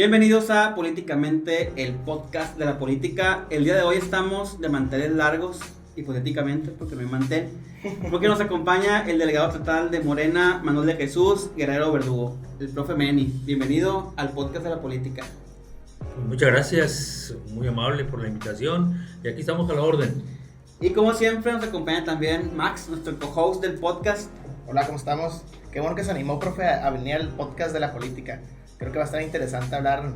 Bienvenidos a Políticamente, el podcast de la política. El día de hoy estamos de manteles largos, hipotéticamente, porque no hay mantel, porque nos acompaña el delegado estatal de Morena, Manuel de Jesús Guerrero Verdugo, el profe Meni. Bienvenido al podcast de la política. Muchas gracias, muy amable por la invitación, y aquí estamos a la orden. Y como siempre nos acompaña también Max, nuestro co-host del podcast. Hola, ¿cómo estamos? Qué bueno que se animó, profe, a venir al podcast de la política. Creo que va a estar interesante hablar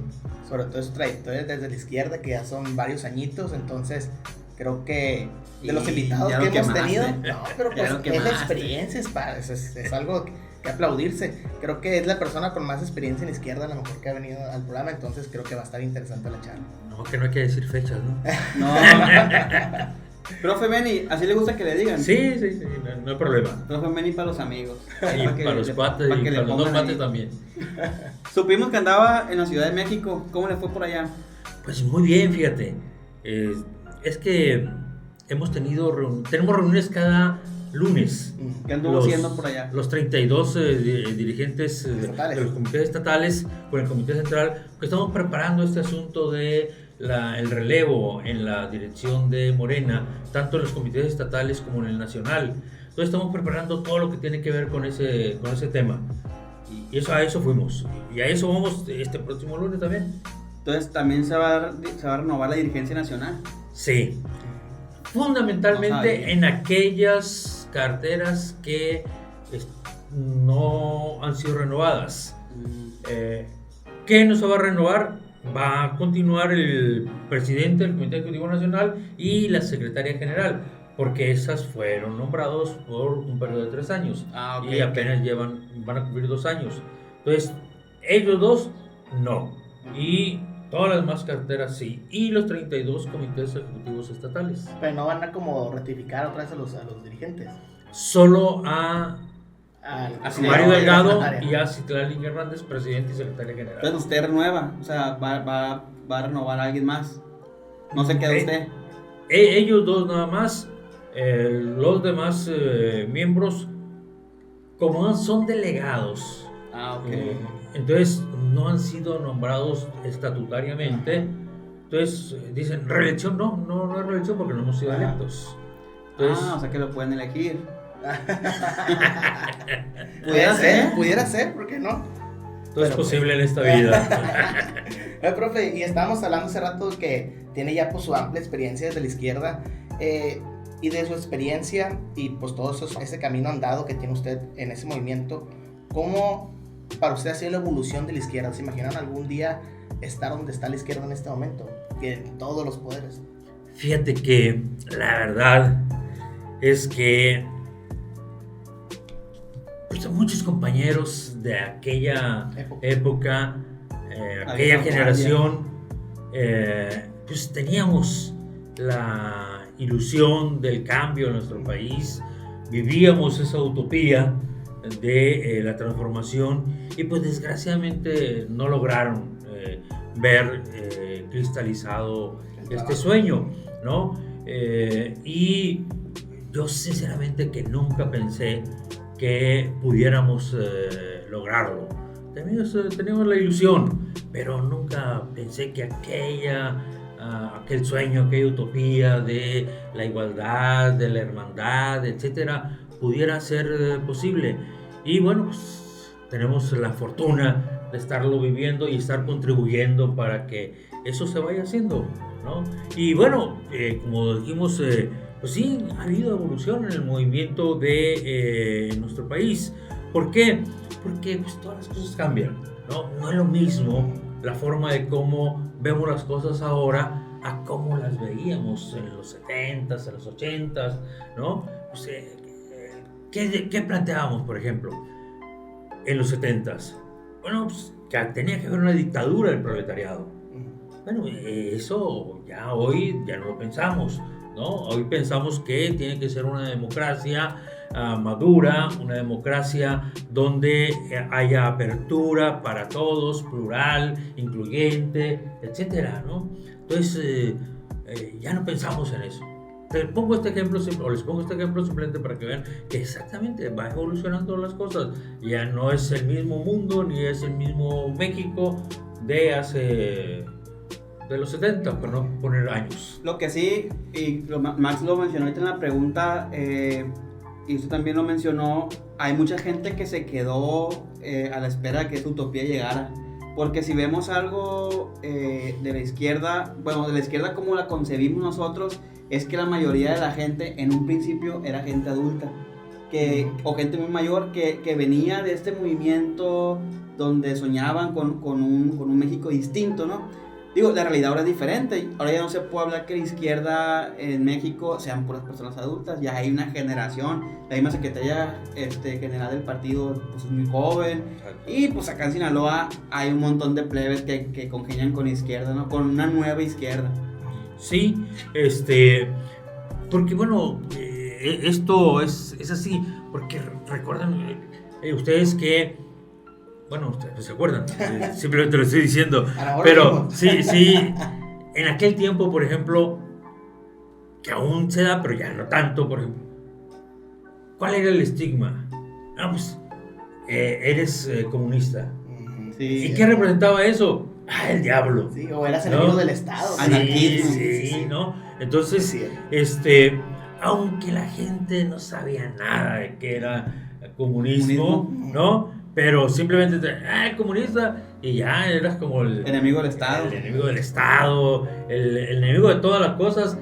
sobre todo su trayectoria desde la izquierda, que ya son varios añitos. Entonces creo que de los invitados que hemos tenido, no, pero pues es la experiencia, es algo que aplaudirse. Creo que es la persona con más experiencia en izquierda, a lo mejor, que ha venido al programa. Entonces creo que va a estar interesante la charla. No, que no hay que decir fechas, ¿no? No. Profe Meni, ¿así le gusta que le digan? Sí, no hay problema. Profe Meni para los amigos. Y para los cuates, y para los dos cuates también. Supimos que andaba en la Ciudad de México. ¿Cómo le fue por allá? Pues muy bien, fíjate. Es que tenemos reuniones cada lunes. ¿Qué anduvo haciendo por allá? Los 32 dirigentes de los comités estatales con el comité central, pues estamos preparando este asunto de el relevo en la dirección de Morena, tanto en los comités estatales como en el nacional. Entonces estamos preparando todo lo que tiene que ver con ese tema. Y a eso fuimos. Y a eso vamos este próximo lunes también. Entonces también se va a renovar la dirigencia nacional. Sí. Fundamentalmente en aquellas carteras que no han sido renovadas. ¿Qué no se va a renovar? Va a continuar el presidente del Comité Ejecutivo Nacional y la secretaria general, porque esas fueron nombrados por un periodo de 3 años. Y apenas van a cumplir 2 años. Entonces, ellos dos, no. Y todas las demás carteras, sí. Y los 32 comités ejecutivos estatales. Pero no van a como ratificar otra vez a los dirigentes. Solo a Mario Delgado y a Citlali Hernández, presidente y secretaria general. Entonces usted renueva, o sea, va a renovar a alguien más. No se queda usted. Ellos dos nada más. Los demás miembros, como son delegados, entonces no han sido nombrados estatutariamente. Entonces dicen, reelección, no es reelección porque no hemos sido electos. Entonces, o sea que lo pueden elegir. Pudiera ser, ¿por qué no? Todo es posible en esta vida. Profe, y estábamos hablando hace rato que tiene ya pues su amplia experiencia desde la izquierda, y de su experiencia y pues todo ese camino andado que tiene usted en ese movimiento, ¿cómo para usted ha sido la evolución de la izquierda? ¿Se imaginan algún día estar donde está la izquierda en este momento? Tienen todos los poderes. Fíjate que la verdad es que pues muchos compañeros de aquella época, aquella generación, pues teníamos la ilusión del cambio en nuestro país, vivíamos esa utopía de la transformación, y pues desgraciadamente no lograron ver cristalizado este sueño, ¿no? Y yo sinceramente que nunca pensé que pudiéramos lograrlo. Teníamos la ilusión, pero nunca pensé que aquel sueño, aquella utopía de la igualdad, de la hermandad, etcétera, pudiera ser posible. Y bueno, pues tenemos la fortuna de estarlo viviendo y estar contribuyendo para que eso se vaya haciendo, ¿no? Y bueno, como dijimos, pues sí, ha habido evolución en el movimiento de nuestro país. ¿Por qué? Porque pues todas las cosas cambian, ¿no? No es lo mismo la forma de cómo vemos las cosas ahora a cómo las veíamos en los 70s, en los 80s, ¿no? Pues, ¿qué planteábamos, por ejemplo, en los 70s? Bueno, pues que tenía que haber una dictadura del proletariado. Bueno, eso ya hoy ya no lo pensamos, ¿no? Hoy pensamos que tiene que ser una democracia madura, una democracia donde haya apertura para todos, plural, incluyente, etcétera, ¿no? Entonces ya no pensamos en eso. Les pongo este ejemplo simplemente para que vean que exactamente va evolucionando las cosas. Ya no es el mismo mundo, ni es el mismo México, de hace... de los 70, por no poner años. Lo que sí, y Max lo mencionó ahorita en la pregunta, y usted también lo mencionó, hay mucha gente que se quedó a la espera de que esa utopía llegara. Porque si vemos algo de la izquierda, bueno, de la izquierda como la concebimos nosotros, es que la mayoría de la gente en un principio era gente adulta, o gente muy mayor que venía de este movimiento donde soñaban con un México distinto, ¿no? Digo, la realidad ahora es diferente. Ahora ya no se puede hablar que la izquierda en México sean puras personas adultas. Ya hay una generación. La misma secretaria general del partido pues, es muy joven. Y pues acá en Sinaloa hay un montón de plebes que congenian con la izquierda, ¿no? Con una nueva izquierda. Sí, porque bueno, esto es así. Porque recuerdan ustedes que... Bueno, ustedes se acuerdan, simplemente lo estoy diciendo, pero sí, en aquel tiempo, por ejemplo, que aún se da, pero ya no tanto, por ejemplo, ¿cuál era el estigma? Ah, pues, eres comunista. Sí, ¿y qué representaba eso? Ah, el diablo. Sí, o eras enemigo del Estado. Sí, ¿no? Entonces, aunque la gente no sabía nada de qué era comunismo, ¿no? Pero simplemente, comunista, y ya eras como el enemigo del Estado. El enemigo del Estado, el enemigo de todas las cosas,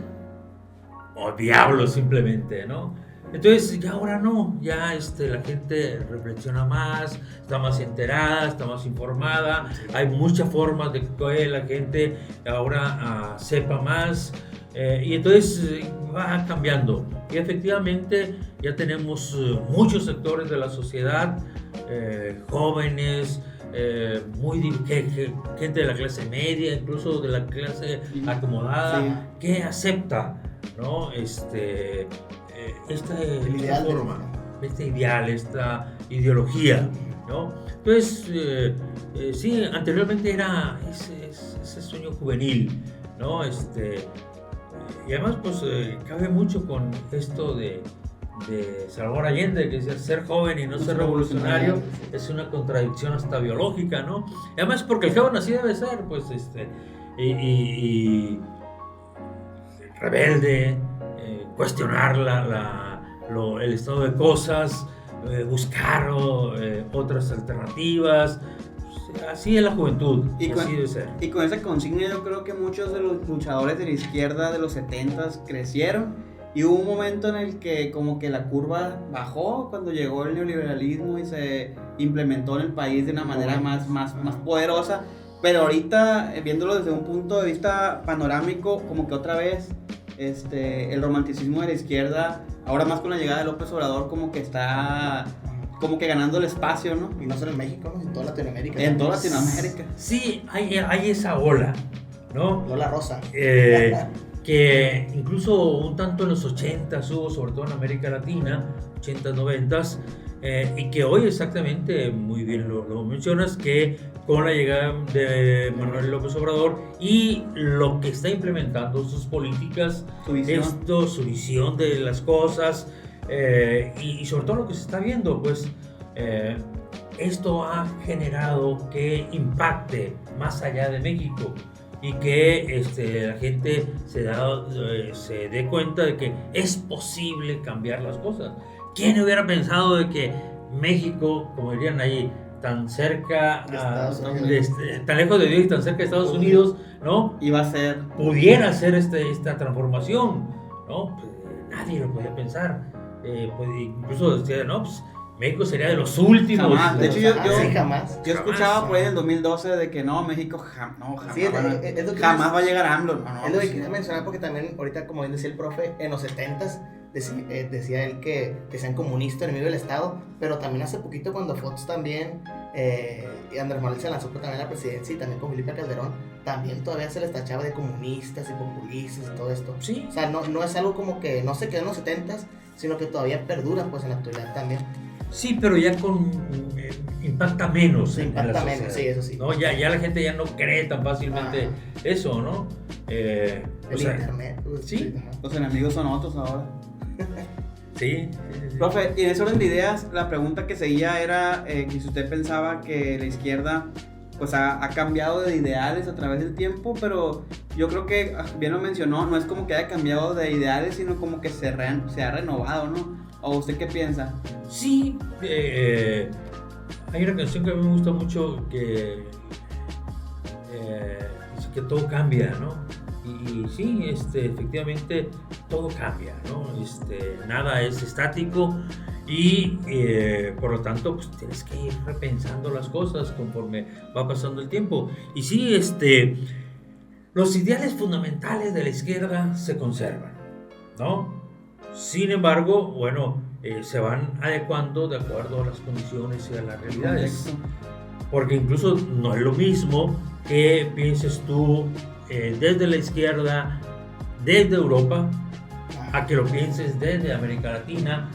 o diablo simplemente, ¿no? Entonces, ya ahora no, ya la gente reflexiona más, está más enterada, está más informada, hay muchas formas de que la gente ahora sepa más, y entonces va cambiando. Y efectivamente ya tenemos muchos sectores de la sociedad, jóvenes, gente de la clase media, incluso de la clase acomodada, que acepta, ¿no? Esta forma, este ideal, esta ideología, ¿no? Entonces, sí, anteriormente era ese sueño juvenil, ¿no? Y además, pues, cabe mucho con esto de Salvador Allende, que decía ser joven y no ser revolucionario es una contradicción hasta biológica, ¿no? Y además porque el joven así debe ser, pues, y rebelde, cuestionar el estado de cosas, buscar otras alternativas. Así es la juventud, así debe ser. Y con esa consigna yo creo que muchos de los luchadores de la izquierda de los 70s crecieron. Y hubo un momento en el que como que la curva bajó cuando llegó el neoliberalismo y se implementó en el país de una manera más poderosa. Pero ahorita, viéndolo desde un punto de vista panorámico, como que otra vez el romanticismo de la izquierda, ahora más con la llegada de López Obrador, como que está como que ganando el espacio, ¿no? Y no solo en México, ¿no? En toda Latinoamérica. En toda Latinoamérica. Sí, hay esa ola, ¿no? Lola Rosa. Que incluso un tanto en los 80s hubo, sobre todo en América Latina, 80s, 90s, y que hoy exactamente, muy bien lo mencionas, que con la llegada de Manuel López Obrador y lo que está implementando sus políticas, su visión de las cosas, y sobre todo lo que se está viendo, pues esto ha generado que impacte más allá de México. Y que la gente se dé cuenta de que es posible cambiar las cosas. ¿Quién hubiera pensado de que México, como dirían ahí, tan cerca, tan lejos de Dios y tan cerca de Estados Unidos, ¿no? Pudiera hacer esta transformación, ¿no? Pues, nadie lo podía pensar. Incluso decía, no, pues México sería de los últimos. Jamás. De hecho, jamás. Yo escuchaba por ahí en el 2012 de que no, México jamás va a llegar a AMLO. Es lo que quería mencionar porque también, ahorita, como bien decía el profe, en los 70s decía él que sean comunistas, enemigo del Estado, pero también hace poquito cuando Fox también, y Andrés Manuel se lanzó también a la presidencia y también con Felipe Calderón, también todavía se les tachaba de comunistas y populistas y todo esto. Sí. O sea, no es algo como que no se quedó en los 70s, sino que todavía perdura pues en la actualidad también. Sí, pero ya impacta menos. Impacta menos, sí, eso sí. ¿No? Ya la gente ya no cree tan fácilmente eso, ¿no? El internet. Sí. Los enemigos son otros ahora. Sí. Profe, y en ese orden de ideas, la pregunta que seguía era que si usted pensaba que la izquierda pues ha cambiado de ideales a través del tiempo, pero yo creo que, bien lo mencionó, no es como que haya cambiado de ideales, sino como que se ha renovado, ¿no? ¿O usted qué piensa? Sí, hay una canción que a mí me gusta mucho que dice que todo cambia, ¿no? Y sí, efectivamente todo cambia, ¿no? Nada es estático y por lo tanto pues tienes que ir repensando las cosas conforme va pasando el tiempo. Y sí, los ideales fundamentales de la izquierda se conservan, ¿no? Sin embargo, bueno, se van adecuando de acuerdo a las condiciones y a las realidades. Porque incluso no es lo mismo que pienses tú desde la izquierda, desde Europa, a que lo pienses desde América Latina,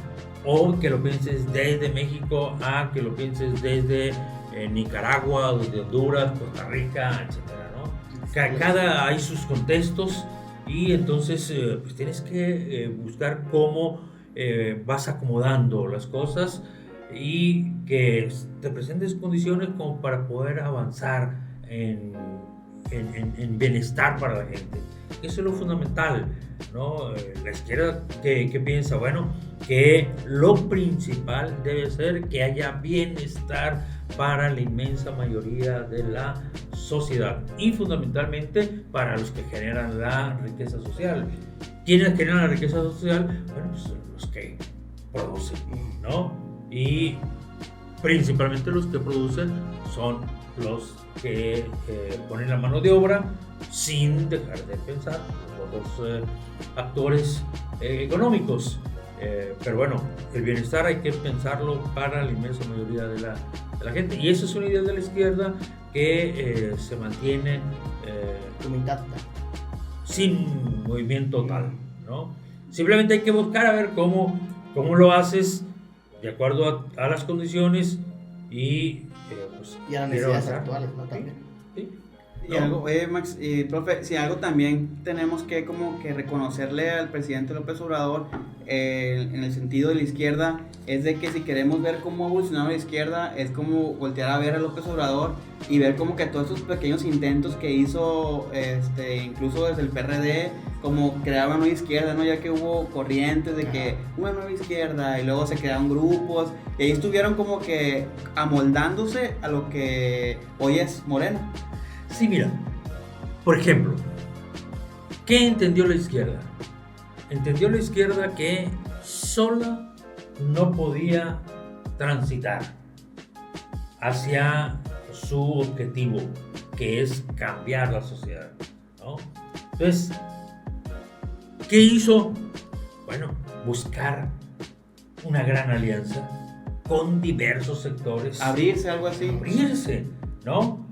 o que lo pienses desde México, a que lo pienses desde Nicaragua, desde Honduras, Costa Rica, etcétera, ¿no? Cada hay sus contextos y entonces pues tienes que buscar cómo vas acomodando las cosas y que te presentes condiciones como para poder avanzar en bienestar para la gente. Eso es lo fundamental, ¿no? La izquierda que piensa, bueno, que lo principal debe ser que haya bienestar para la inmensa mayoría de la sociedad y fundamentalmente para los que generan la riqueza social. ¿Quiénes generan la riqueza social? Bueno, pues los que producen, ¿no? Y principalmente los que producen son los que ponen la mano de obra sin dejar de pensar los actores económicos. Pero bueno, el bienestar hay que pensarlo para la inmensa mayoría de la gente. Y eso es una idea de la izquierda que se mantiene sin movimiento total, ¿no? Simplemente hay que buscar a ver cómo lo haces de acuerdo a las condiciones y a las necesidades actuales, ¿no? También. Sí. Y algo, Max, profe, si algo también tenemos que como que reconocerle al presidente López Obrador en el sentido de la izquierda, es de que si queremos ver cómo ha evolucionado la izquierda, es como voltear a ver a López Obrador y ver como que todos esos pequeños intentos que hizo, incluso desde el PRD, como crear una nueva izquierda, ¿no? Ya que hubo corrientes de que una nueva izquierda y luego se crearon grupos y ahí estuvieron como que amoldándose a lo que hoy es Morena. Sí, mira, por ejemplo, ¿qué entendió la izquierda? Entendió la izquierda que sola no podía transitar hacia su objetivo, que es cambiar la sociedad, ¿no? Entonces, ¿qué hizo? Bueno, buscar una gran alianza con diversos sectores. Abrirse, algo así. Abrirse, ¿no?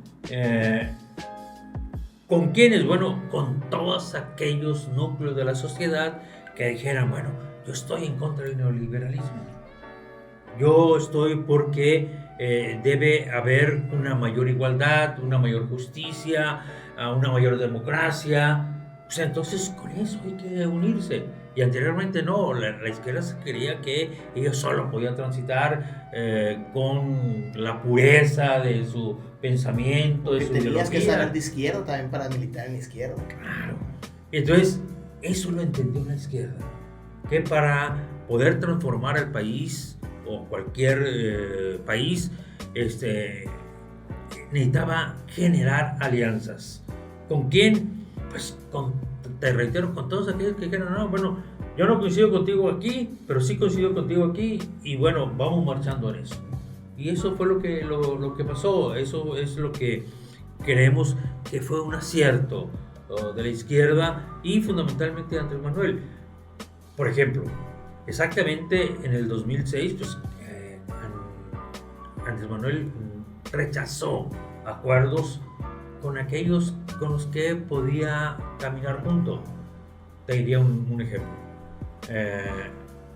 ¿Con quiénes? Bueno, con todos aquellos núcleos de la sociedad que dijeran, bueno, yo estoy en contra del neoliberalismo. Yo estoy porque debe haber una mayor igualdad, una mayor justicia, una mayor democracia. O sea, entonces con eso hay que unirse. Y anteriormente no, la izquierda se creía que ellos solo podían transitar con la pureza de su pensamiento, de su ideología. Tenías que saber de izquierda también para militar en la izquierda. Claro. Entonces, eso lo entendió la izquierda. Que para poder transformar el país o cualquier país, necesitaba generar alianzas. ¿Con quién? Pues te reitero, con todos aquellos que dijeron, no, bueno, yo no coincido contigo aquí, pero sí coincido contigo aquí, y bueno, vamos marchando en eso. Y eso fue lo que pasó, eso es lo que creemos que fue un acierto de la izquierda y fundamentalmente de Andrés Manuel. Por ejemplo, exactamente en el 2006, pues Andrés Manuel rechazó acuerdos con aquellos con los que podía caminar junto. Te diría un ejemplo.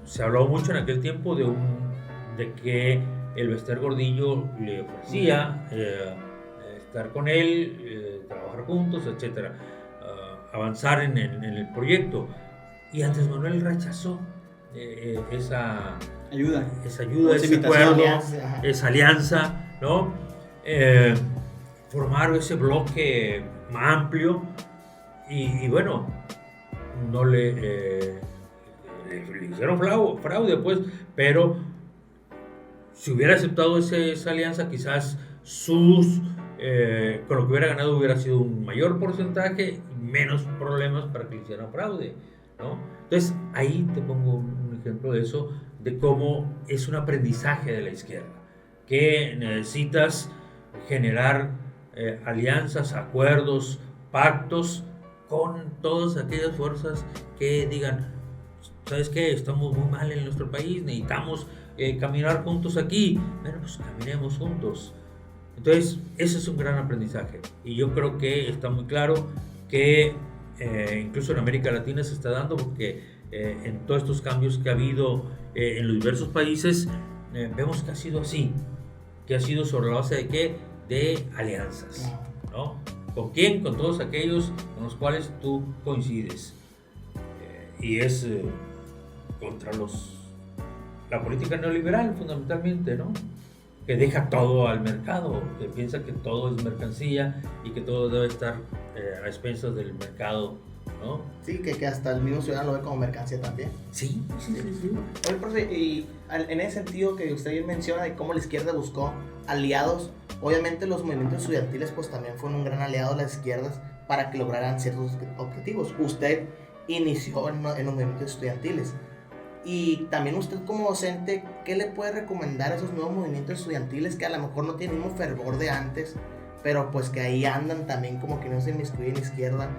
Se habló mucho en aquel tiempo de que el Bester Gordillo le ofrecía estar con él, trabajar juntos, etc. Avanzar en el proyecto. Y Andrés Manuel rechazó esa ayuda, ese acuerdo, esa alianza, ¿no? formaron ese bloque amplio y bueno, no le hicieron fraude, pues, pero si hubiera aceptado esa alianza, quizás con lo que hubiera ganado hubiera sido un mayor porcentaje y menos problemas para que le hicieran fraude, ¿no? Entonces, ahí te pongo un ejemplo de eso, de cómo es un aprendizaje de la izquierda, que necesitas generar alianzas, acuerdos, pactos con todas aquellas fuerzas que digan, ¿sabes qué? Estamos muy mal en nuestro país, necesitamos caminar juntos aquí. Bueno, pues caminemos juntos. Entonces, ese es un gran aprendizaje. Y yo creo que está muy claro que incluso en América Latina se está dando, porque en todos estos cambios que ha habido en los diversos países, vemos que ha sido así, que ha sido sobre la base de ¿qué? De alianzas, ¿no? ¿Con quién? Con todos aquellos con los cuales tú coincides. Y es contra la política neoliberal, fundamentalmente, ¿no? Que deja todo al mercado, que piensa que todo es mercancía y que todo debe estar a expensas del mercado, ¿no? Sí, que hasta el mismo ciudadano lo ve como mercancía también. Sí. Oye, profe, y en ese sentido que usted bien menciona de cómo la izquierda buscó aliados, obviamente los movimientos estudiantiles pues también fueron un gran aliado de las izquierdas para que lograran ciertos objetivos. Usted inició en los movimientos estudiantiles. Y también usted como docente, ¿qué le puede recomendar a esos nuevos movimientos estudiantiles que a lo mejor no tienen el mismo fervor de antes, pero pues que ahí andan también como que no se inmiscuyen en la izquierda?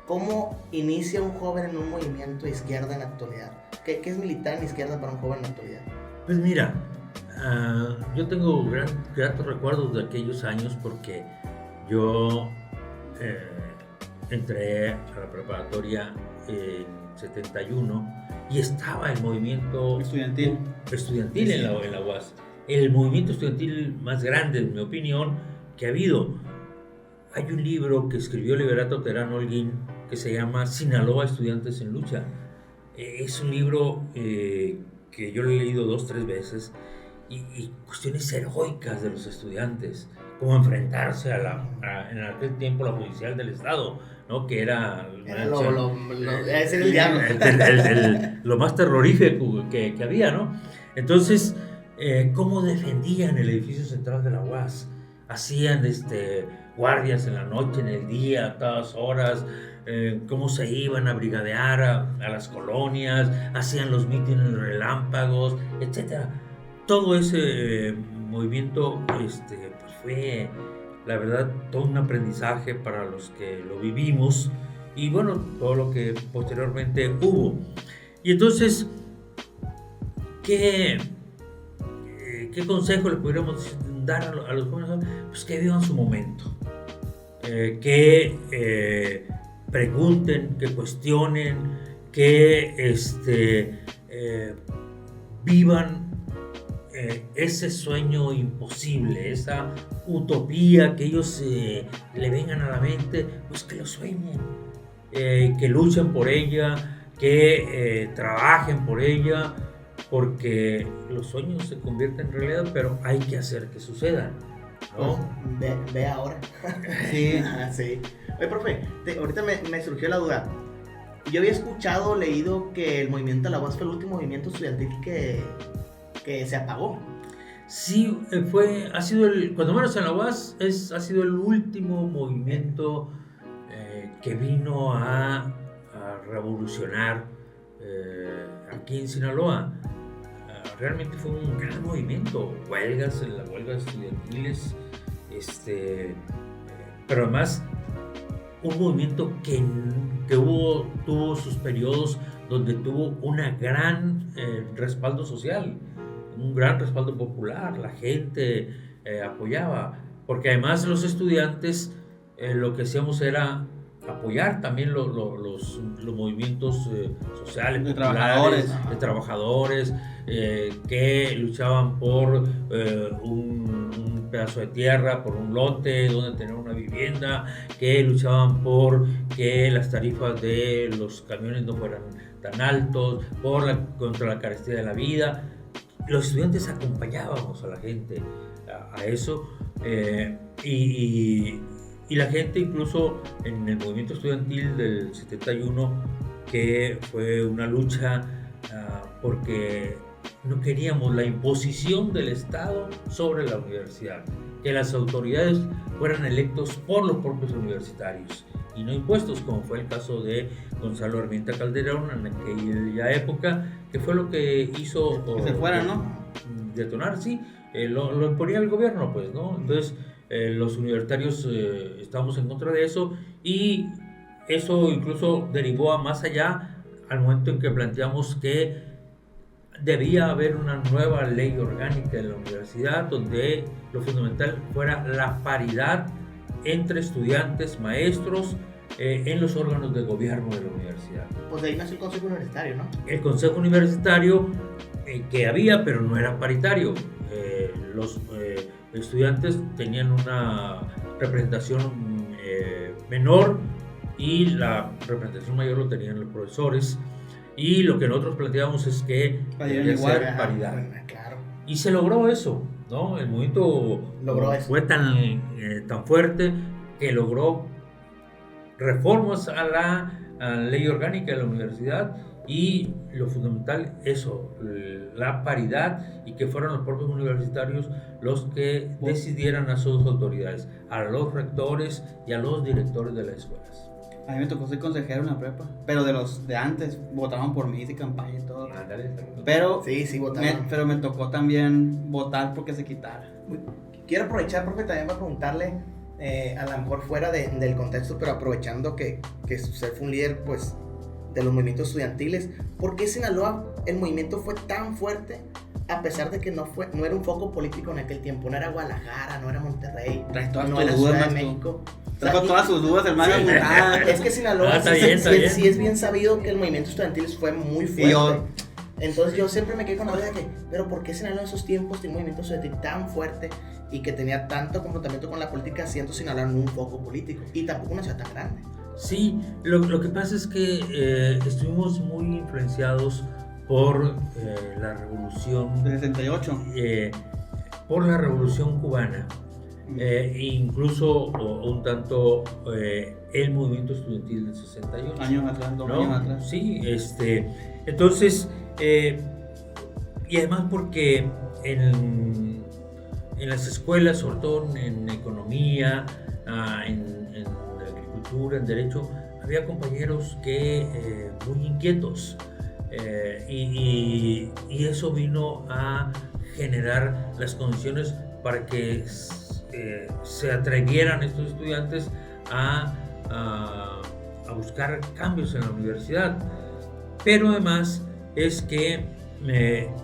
¿Cómo inicia un joven en un movimiento de izquierda en la actualidad? ¿Qué es militar en la izquierda para un joven en la actualidad? Pues mira, yo tengo gratos recuerdos de aquellos años, porque yo entré a la preparatoria en 71 y estaba el movimiento estudiantil en la UAS, el movimiento estudiantil más grande, en mi opinión, que ha habido. Hay un libro que escribió Liberato Terán Holguín que se llama Sinaloa, Estudiantes en Lucha. Es un libro que yo lo he leído 2-3 veces, y cuestiones heroicas de los estudiantes, cómo enfrentarse en aquel tiempo la judicial del Estado, ¿no? Que era lo más terrorífico que había, ¿no? Entonces, cómo defendían el edificio central de la UAS, hacían guardias en la noche, en el día, a todas horas, cómo se iban a brigadear a las colonias, hacían los mítines relámpagos, etc. Todo ese movimiento pues fue, la verdad, todo un aprendizaje para los que lo vivimos, y bueno, todo lo que posteriormente hubo. Y entonces, ¿qué consejo le podríamos dar a los jóvenes? Pues que vivan su momento, que pregunten, que cuestionen, que vivan ese sueño imposible, esa utopía que ellos le vengan a la mente, pues que lo sueñen, que luchen por ella, que trabajen por ella, porque los sueños se convierten en realidad, pero hay que hacer que sucedan, ¿no? Ve ahora. Sí. Sí. Oye, profe, ahorita me surgió la duda. Yo había escuchado, leído que el movimiento de la UAS fue el último movimiento estudiantil que se apagó. Sí, ha sido cuando menos en la UAS, ha sido el último movimiento que vino a revolucionar aquí en Sinaloa. Realmente fue un gran movimiento, las huelgas estudiantiles, pero además un movimiento que tuvo sus periodos donde tuvo un gran respaldo social, un gran respaldo popular, la gente apoyaba, porque además los estudiantes lo que hacíamos era apoyar también los movimientos sociales, de populares, de trabajadores que luchaban por un pedazo de tierra, por un lote donde tener una vivienda, que luchaban por que las tarifas de los camiones no fueran tan altos, contra la carestía de la vida. Los estudiantes acompañábamos a la gente a eso, Y la gente, incluso en el movimiento estudiantil del 71, que fue una lucha porque no queríamos la imposición del Estado sobre la universidad, que las autoridades fueran electos por los propios universitarios y no impuestos, como fue el caso de Gonzalo Arminta Calderón en aquella época, que fue lo que hizo que se fuera, ¿no? Detonar, sí, lo imponía el gobierno, pues, ¿no? Entonces los universitarios estábamos en contra de eso, y eso incluso derivó a más allá al momento en que planteamos que debía haber una nueva ley orgánica en la universidad donde lo fundamental fuera la paridad entre estudiantes, maestros, en los órganos de gobierno de la universidad. Pues de ahí nació el Consejo Universitario, ¿no? El Consejo Universitario que había, pero no era paritario. Los estudiantes tenían una representación menor y la representación mayor lo tenían los profesores. Y lo que nosotros planteamos es que debía ser paridad. Claro. Y se logró eso, ¿no? El movimiento fue tan fuerte que logró reformas a la ley orgánica de la universidad, y lo fundamental, eso, la paridad, y que fueran los propios universitarios los que decidieran a sus autoridades, a los rectores y a los directores de las escuelas. A mí me tocó ser consejero en la prepa, pero de los de antes, votaban por mí, hice campaña y todo. Pero, sí, votaban. Pero me tocó también votar porque se quitara. Quiero aprovechar, profe, también para preguntarle, a lo mejor fuera del contexto, pero aprovechando que usted fue un líder, pues, de los movimientos estudiantiles, ¿por qué Sinaloa el movimiento fue tan fuerte a pesar de que no era un foco político en aquel tiempo? No era Guadalajara, no era Monterrey, no era Ciudad de México. Sacó todas sus dudas, hermano. Es que Sinaloa sí es bien sabido que el movimiento estudiantil fue muy fuerte. Entonces yo siempre me quedé con la duda de que, pero ¿por qué Sinaloa en esos tiempos tiene un movimiento estudiantil tan fuerte y que tenía tanto confrontamiento con la política, siendo Sinaloa en un foco político y tampoco una ciudad tan grande? Sí, lo que pasa es que estuvimos muy influenciados por la revolución del 68, por la revolución cubana, incluso un tanto el movimiento estudiantil del 68. Años atrás, 2 años atrás. Sí, entonces, y además porque en las escuelas, sobre todo en economía, en agricultura, en derecho, había compañeros que muy inquietos, y eso vino a generar las condiciones para que se atrevieran estos estudiantes a buscar cambios en la universidad. Pero además es que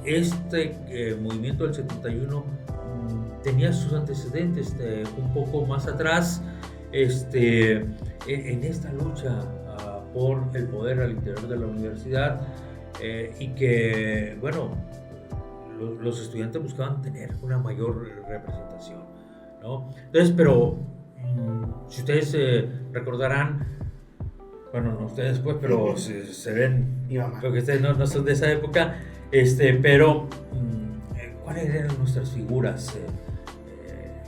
este movimiento del 71 tenía sus antecedentes un poco más atrás, en esta lucha por el poder al interior de la universidad, y que, bueno, los estudiantes buscaban tener una mayor representación, ¿no? Entonces, pero si ustedes recordarán, bueno, no ustedes pues, pero se ven, porque ustedes no son de esa época, pero ¿cuáles eran nuestras figuras?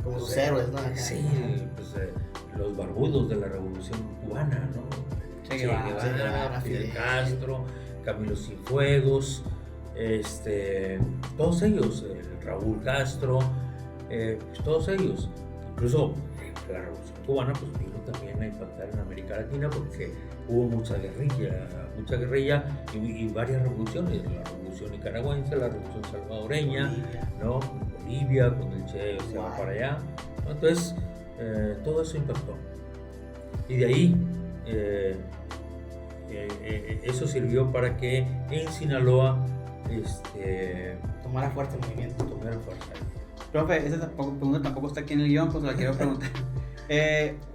Como sus héroes, ¿no? Sí, pues, los barbudos de la Revolución Cubana, ¿no? Che Guevara, Fidel Castro, Camilo Cienfuegos, todos ellos, Raúl Castro, pues todos ellos. Incluso la Revolución Cubana pues vino también a impactar en América Latina porque hubo mucha guerrilla y varias revoluciones, la revolución nicaragüense, la revolución salvadoreña, ¿no? Bolivia, cuando el Che se va para allá, ¿no? Entonces todo eso impactó, y de ahí eso sirvió para que en Sinaloa tomara fuerza el movimiento. Profe, esa pregunta tampoco está aquí en el guión, pues la quiero preguntar.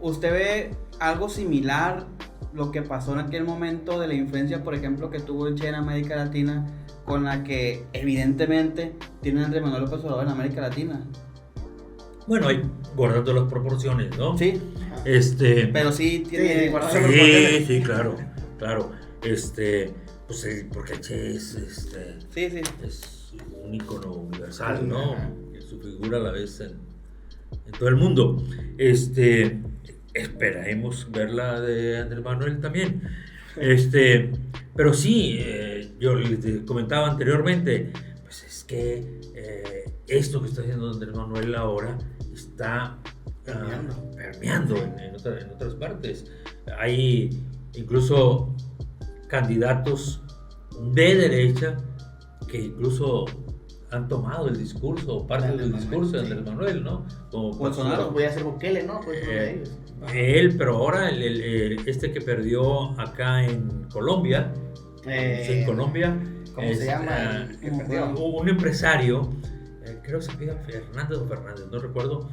¿Usted ve algo similar lo que pasó en aquel momento de la influencia, por ejemplo, que tuvo el Che en América Latina, con la que evidentemente tiene Andrés Manuel López Obrador en América Latina? Bueno, hay guardando las proporciones, ¿no? Sí. Pero sí tiene guardando las proporciones. Sí, claro. Pues porque el Che es un ícono universal, ¿no? Su figura a la vez todo el mundo. Esperemos ver la de Andrés Manuel también. Pero sí, yo les comentaba anteriormente, pues es que esto que está haciendo Andrés Manuel ahora está permeando en otras partes. Hay incluso candidatos de derecha que incluso han tomado el discurso, parte del discurso de Andrés Manuel, ¿no? Como Bolsonaro podía ser Bukele, ¿no? Pues él, pero ahora este que perdió acá en Colombia, en Colombia, ¿cómo se llama? Un empresario, creo que se pide Fernández, no recuerdo,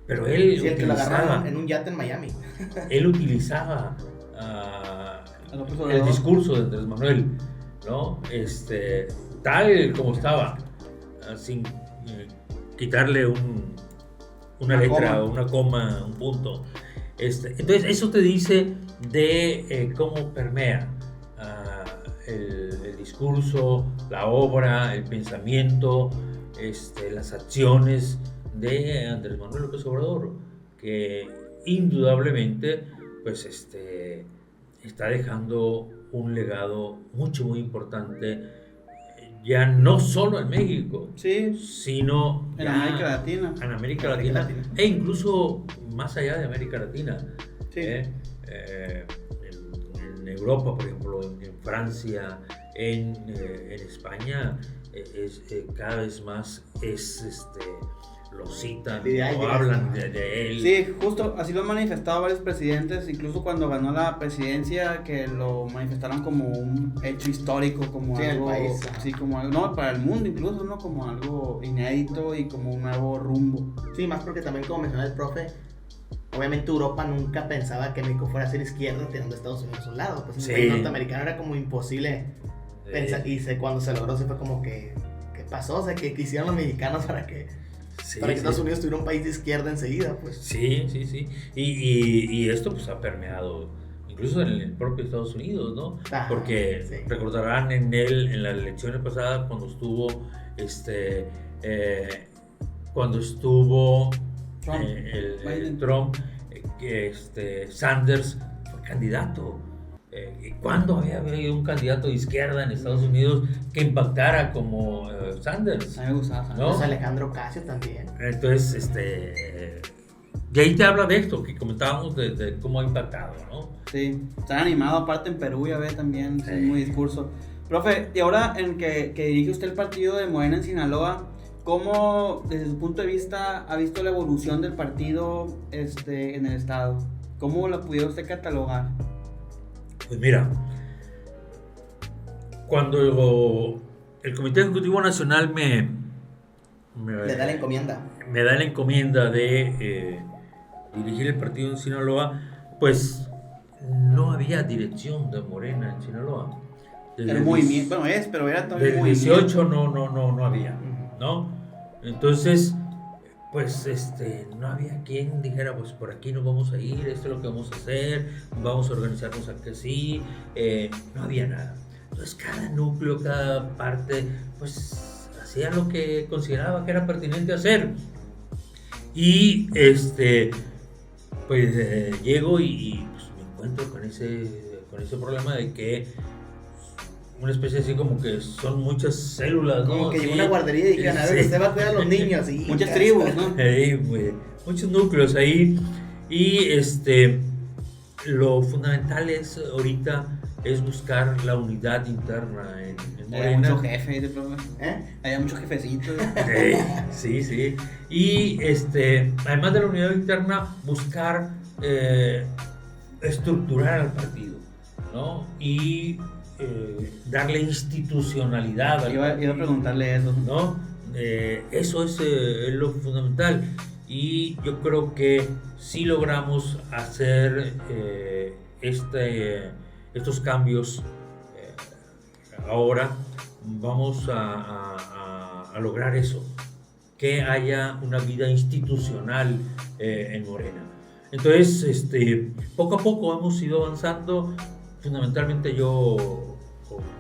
pero él sí, el que lo utilizaba agarraron en un yate en Miami. Él utilizaba el discurso de Andrés Manuel, ¿no? Tal como estaba, sin quitarle una letra, una coma, un punto. Entonces, eso te dice de cómo permea el discurso, la obra, el pensamiento, las acciones de Andrés Manuel López Obrador, que indudablemente pues está dejando un legado muy importante, ya no solo en México, sí, sino en América Latina. En América Latina e incluso más allá de América Latina. Sí. En Europa, por ejemplo, en Francia, en España, cada vez más lo citan, o hablan de él. Sí, justo así lo han manifestado varios presidentes, incluso cuando ganó la presidencia, que lo manifestaron como un hecho histórico, como sí, algo, el país, sí, como algo, no, para el mundo incluso, ¿no? Como algo inédito y como un nuevo rumbo. Sí, más porque también, como mencionó el profe, obviamente Europa nunca pensaba que México fuera a ser izquierda teniendo a Estados Unidos a un lado, pues en el país norteamericano era como imposible pensar, y cuando se logró se fue como que, ¿qué pasó? O sea, ¿qué hicieron los mexicanos para que Estados Unidos tuviera un país de izquierda enseguida? Pues sí. Y esto pues ha permeado incluso en el propio Estados Unidos, ¿no? Porque recordarán en las elecciones pasadas cuando estuvo Trump, Sanders fue candidato. ¿Cuándo había habido un candidato de izquierda en Estados Unidos que impactara como Sanders? A mí me gustaba Sanders. ¿No? Pues Alejandro Ocasio también. Entonces, y ahí te habla de esto que comentábamos de cómo ha impactado, ¿no? Sí, están animados aparte en Perú, ya ve también, sí, muy discurso. Profe, y ahora en que dirige usted el partido de Morena en Sinaloa, ¿cómo, desde su punto de vista, ha visto la evolución del partido en el estado? ¿Cómo la pudiera usted catalogar? Pues mira, cuando el Comité Ejecutivo Nacional me da la encomienda. Me da la encomienda de dirigir el partido en Sinaloa, pues no había dirección de Morena en Sinaloa. Desde el movimiento, bueno, pero era todo el movimiento. Desde 18 no había, ¿no? Entonces, pues no había quien dijera, pues por aquí nos vamos a ir, esto es lo que vamos a hacer, vamos a organizarnos aquí, no había nada. Entonces cada núcleo, cada parte, pues hacía lo que consideraba que era pertinente hacer. Y pues llego y pues, me encuentro con ese problema de que una especie así como que son muchas células, ¿no? Como que llegó una guardería y dijeron, a ver, usted va a cuidar a los niños. Y muchas tribus, ¿no? Muchos núcleos ahí. Y lo fundamental ahorita es buscar la unidad interna en Morena. Hay mucho jefe, hay muchos jefecitos. Sí. Y además de la unidad interna, buscar estructurar al partido, ¿no? Y darle institucionalidad. Iba a preguntarle eso, ¿no? Eso es lo fundamental. Y yo creo que si logramos hacer estos cambios ahora, vamos a lograr eso, que haya una vida institucional en Morena. Entonces, poco a poco hemos ido avanzando. Fundamentalmente yo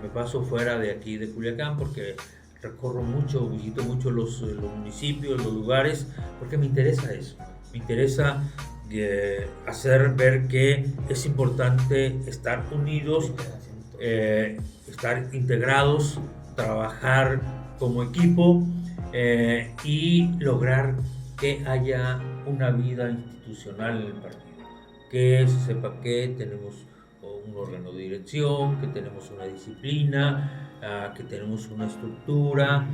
me paso fuera de aquí de Culiacán porque recorro mucho, visito mucho los municipios, los lugares, porque me interesa eso. Me interesa hacer ver que es importante estar unidos, estar integrados, trabajar como equipo y lograr que haya una vida institucional en el partido. Que se sepa que tenemos un órgano de dirección, que tenemos una disciplina, que tenemos una estructura,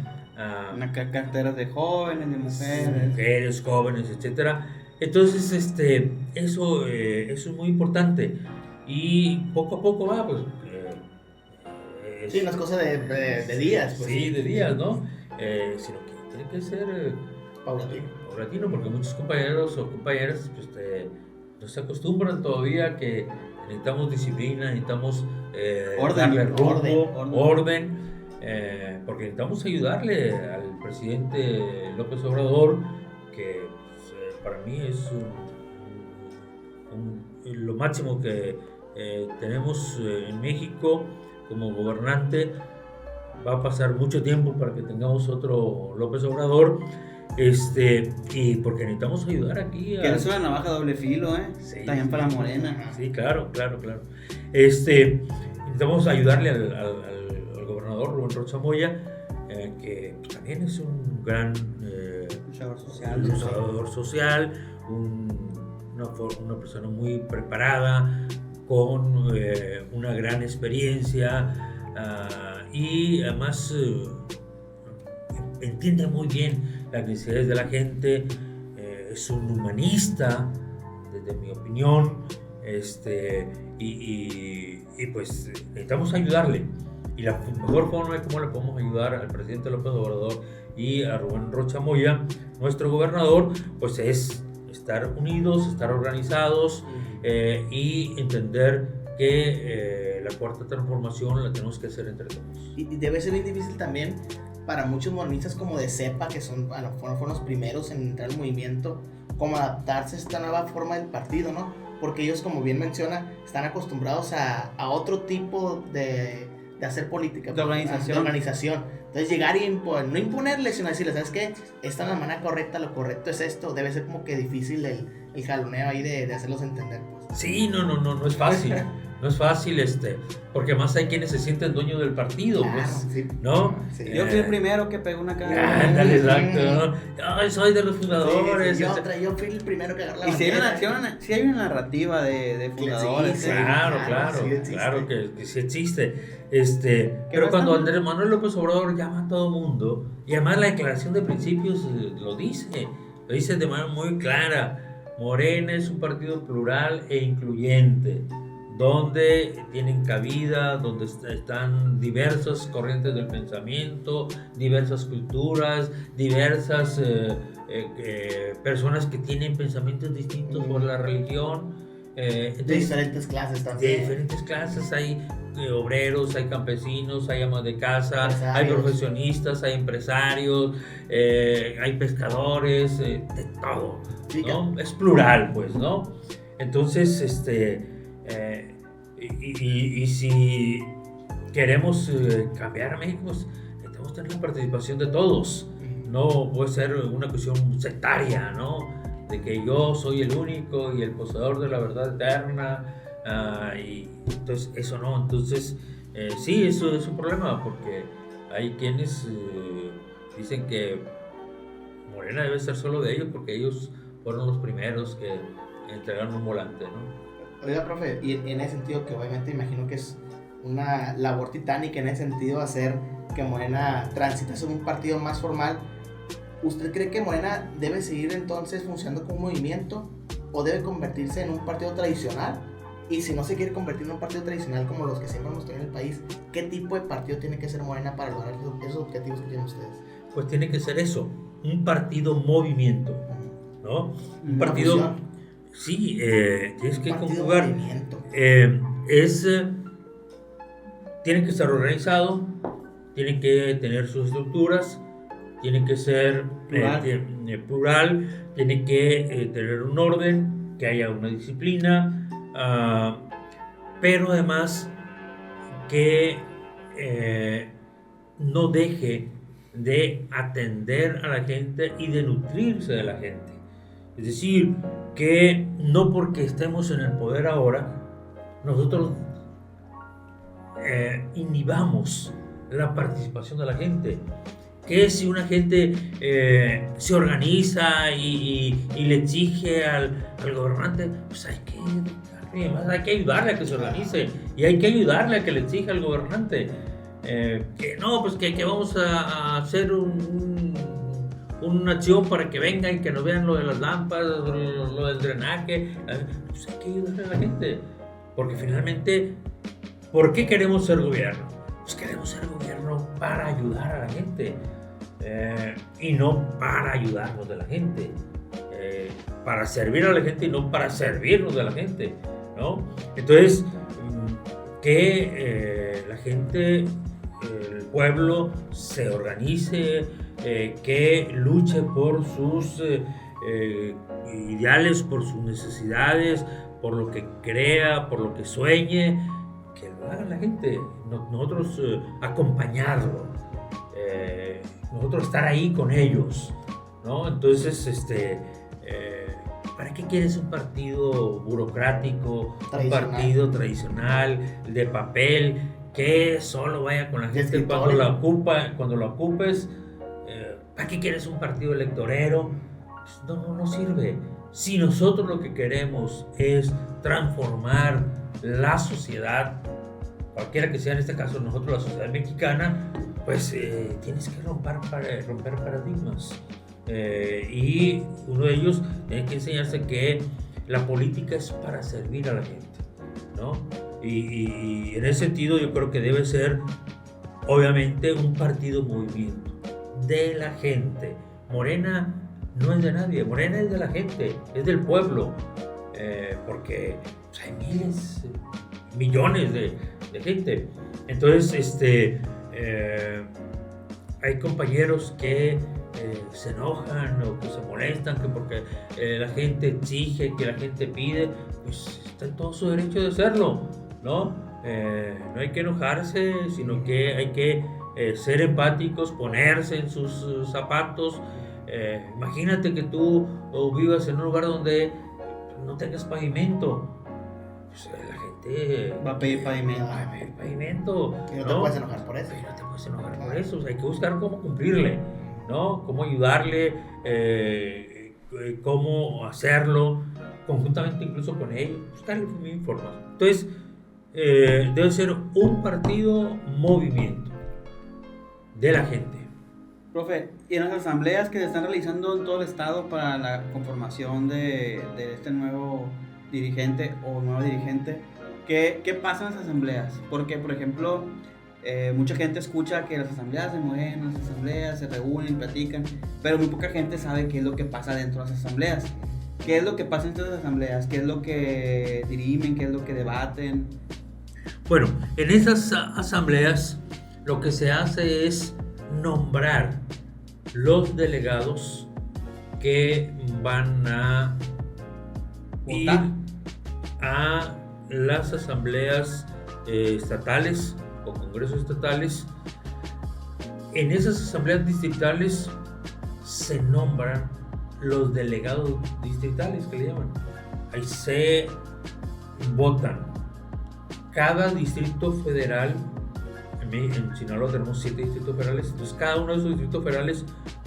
una cartera de jóvenes, de mujeres, jóvenes, etcétera. Entonces, eso es muy importante y poco a poco va, pues. Sí, no es cosa de días, pues. Sí, de días, ¿no? Sino que tiene que ser paulatino, porque muchos compañeros o compañeras, pues, no se acostumbran todavía que necesitamos disciplina, necesitamos darle rumbo, orden, porque necesitamos ayudarle al presidente López Obrador, que pues, para mí es lo máximo que tenemos en México como gobernante. Va a pasar mucho tiempo para que tengamos otro López Obrador. Y porque necesitamos ayudar aquí que es una navaja doble filo, sí, también para Morena. Sí, claro. Necesitamos ayudarle al gobernador Rubén Rocha Moya, que también es un gran luchador social, una persona muy preparada, con una gran experiencia, y además entiende muy bien las necesidades de la gente, es un humanista, desde mi opinión, y pues necesitamos ayudarle. Y la mejor forma de cómo le podemos ayudar al presidente López Obrador y a Rubén Rocha Moya, nuestro gobernador, pues es estar unidos, estar organizados, y entender que la cuarta transformación la tenemos que hacer entre todos. Y debe ser bien difícil también para muchos morenistas como de cepa, que son, a lo mejor fueron los primeros en entrar al movimiento, como adaptarse a esta nueva forma del partido, ¿no? Porque ellos, como bien menciona, están acostumbrados a otro tipo de hacer política. De organización. Entonces llegar y no imponerles, sino decirles, ¿sabes qué? Esta es la manera correcta, lo correcto es esto. Debe ser como que difícil el jaloneo ahí de hacerlos entender, pues. Sí, no es fácil. No es fácil, porque además hay quienes se sienten dueños del partido, claro, pues, sí. ¿no? Sí. Yo fui el primero que pegó una cara. Ándale, exacto, ¿no? Ay, soy de los fundadores. Sí, yo fui el primero que agarró la Y si bandera. hay una narrativa de fundadores. Sí, Claro que sí existe. Pero cuando Andrés Manuel López Obrador llama a todo mundo, y además la declaración de principios lo dice de manera muy clara: Morena es un partido plural e incluyente, donde tienen cabida, donde están diversas corrientes del pensamiento, diversas culturas, diversas personas que tienen pensamientos distintos por la religión. De diferentes clases también. De diferentes clases, hay obreros, hay campesinos, hay amas de casa, hay profesionistas, hay empresarios, hay pescadores, de todo, ¿no? Es plural, pues, ¿no? Entonces, y si queremos cambiar a México, pues necesitamos tener la participación de todos. No puede ser una cuestión sectaria, ¿no? De que yo soy el único y el poseedor de la verdad eterna, y entonces eso no. Entonces sí, eso es un problema, porque hay quienes dicen que Morena debe ser solo de ellos porque ellos fueron los primeros que entregaron un volante, ¿no? Oiga, profe, y en ese sentido, que obviamente imagino que es una labor titánica en ese sentido, hacer que Morena transite a un partido más formal, ¿usted cree que Morena debe seguir entonces funcionando como un movimiento o debe convertirse en un partido tradicional? Y si no se quiere convertir en un partido tradicional como los que siempre hemos tenido en el país, ¿qué tipo de partido tiene que ser Morena para lograr esos objetivos que tienen ustedes? Pues tiene que ser eso, un partido movimiento, ¿no? Un partido... Fusión. Sí, tienes que partido conjugar. Movimiento. Tiene que estar organizado, tiene que tener sus estructuras, tiene que ser plural, tiene que tener un orden, que haya una disciplina, pero además que no deje de atender a la gente y de nutrirse de la gente. Es decir, que no porque estemos en el poder ahora, nosotros inhibamos la participación de la gente. Que si una gente se organiza y le exige al gobernante, pues hay que ayudarle a que se organice y hay que ayudarle a que le exija al gobernante. Que no, pues que vamos a hacer una acción para que vengan y que nos vean lo de las lámparas, lo del drenaje. Pues hay que ayudarle a la gente. Porque finalmente, ¿por qué queremos ser gobierno? Pues queremos ser gobierno para ayudar a la gente. Y no para ayudarnos de la gente, para servir a la gente y no para servirnos de la gente, ¿no? Entonces, que la gente, el pueblo se organice, que luche por sus ideales, por sus necesidades, por lo que crea, por lo que sueñe, que lo haga la gente, nosotros acompañarlo. Nosotros estar ahí con ellos, ¿no? Entonces, ¿para qué quieres un partido burocrático, un partido tradicional, de papel, que solo vaya con la gente cuando la ocupes? ¿Para qué quieres un partido electorero? Pues no sirve. Si nosotros lo que queremos es transformar la sociedad, cualquiera que sea, en este caso nosotros la sociedad mexicana, pues tienes que romper paradigmas. Y uno de ellos tiene que enseñarse que la política es para servir a la gente, ¿no? Y en ese sentido yo creo que debe ser, obviamente, un partido movimiento de la gente. Morena no es de nadie, Morena es de la gente, es del pueblo, porque pues, hay miles, millones de gente. Entonces, hay compañeros que se enojan o que se molestan que porque la gente exige, que la gente pide, pues está en todo su derecho de hacerlo, ¿no? No hay que enojarse, sino que hay que ser empáticos, ponerse en sus zapatos. Imagínate que tú vivas en un lugar donde no tengas pavimento, pues la gente va a pedir pavimento. Y no te puedes enojar por eso. O sea, hay que buscar cómo cumplirle, ¿no? Cómo ayudarle, cómo hacerlo, conjuntamente incluso con ellos, buscarle información. Entonces, debe ser un partido movimiento de la gente. Profe, y en las asambleas que se están realizando en todo el estado para la conformación de este nuevo dirigente o nueva dirigente, ¿qué pasa en las asambleas? Porque, por ejemplo, mucha gente escucha que las asambleas de Morena, las asambleas se reúnen, platican, pero muy poca gente sabe qué es lo que pasa dentro de las asambleas. ¿Qué es lo que pasa dentro de las asambleas? ¿Qué es lo que dirimen? ¿Qué es lo que debaten? Bueno, en esas asambleas lo que se hace es nombrar los delegados que van a ir a las asambleas estatales o congresos estatales. En esas asambleas distritales se nombran los delegados distritales, que le llaman. Ahí se votan. Cada distrito federal, en Sinaloa tenemos 7 distritos federales, entonces cada uno de esos distritos federales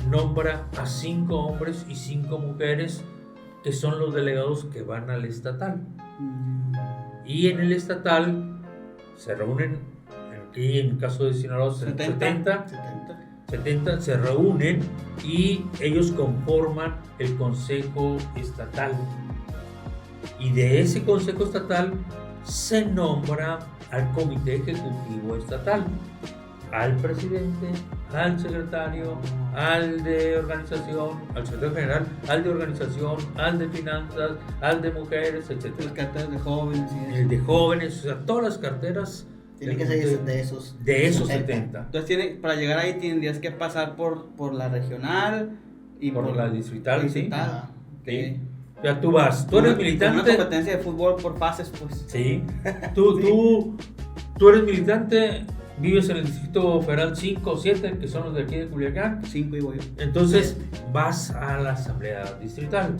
nombra a 5 hombres y 5 mujeres que son los delegados que van al estatal. Y en el estatal se reúnen, aquí en el caso de Sinaloa 70 se reúnen y ellos conforman el Consejo Estatal. Y de ese Consejo Estatal se nombra al Comité Ejecutivo Estatal, al presidente, al secretario, al de organización, al secretario general, al de organización, al de finanzas, al de mujeres, etc. Las carteras de jóvenes y el de jóvenes, o sea, todas las carteras. Tiene que ser de esos 70. Entonces, para llegar ahí tendrías que pasar por la regional y por la distrital, sí. Okay. Ya tú vas, tú eres militante. Una competencia de fútbol por fases, pues. Sí. Tú eres militante vives en el Distrito Federal 5 o 7, que son los de aquí de Culiacán. 5 y voy yo. Entonces vas a la asamblea distrital.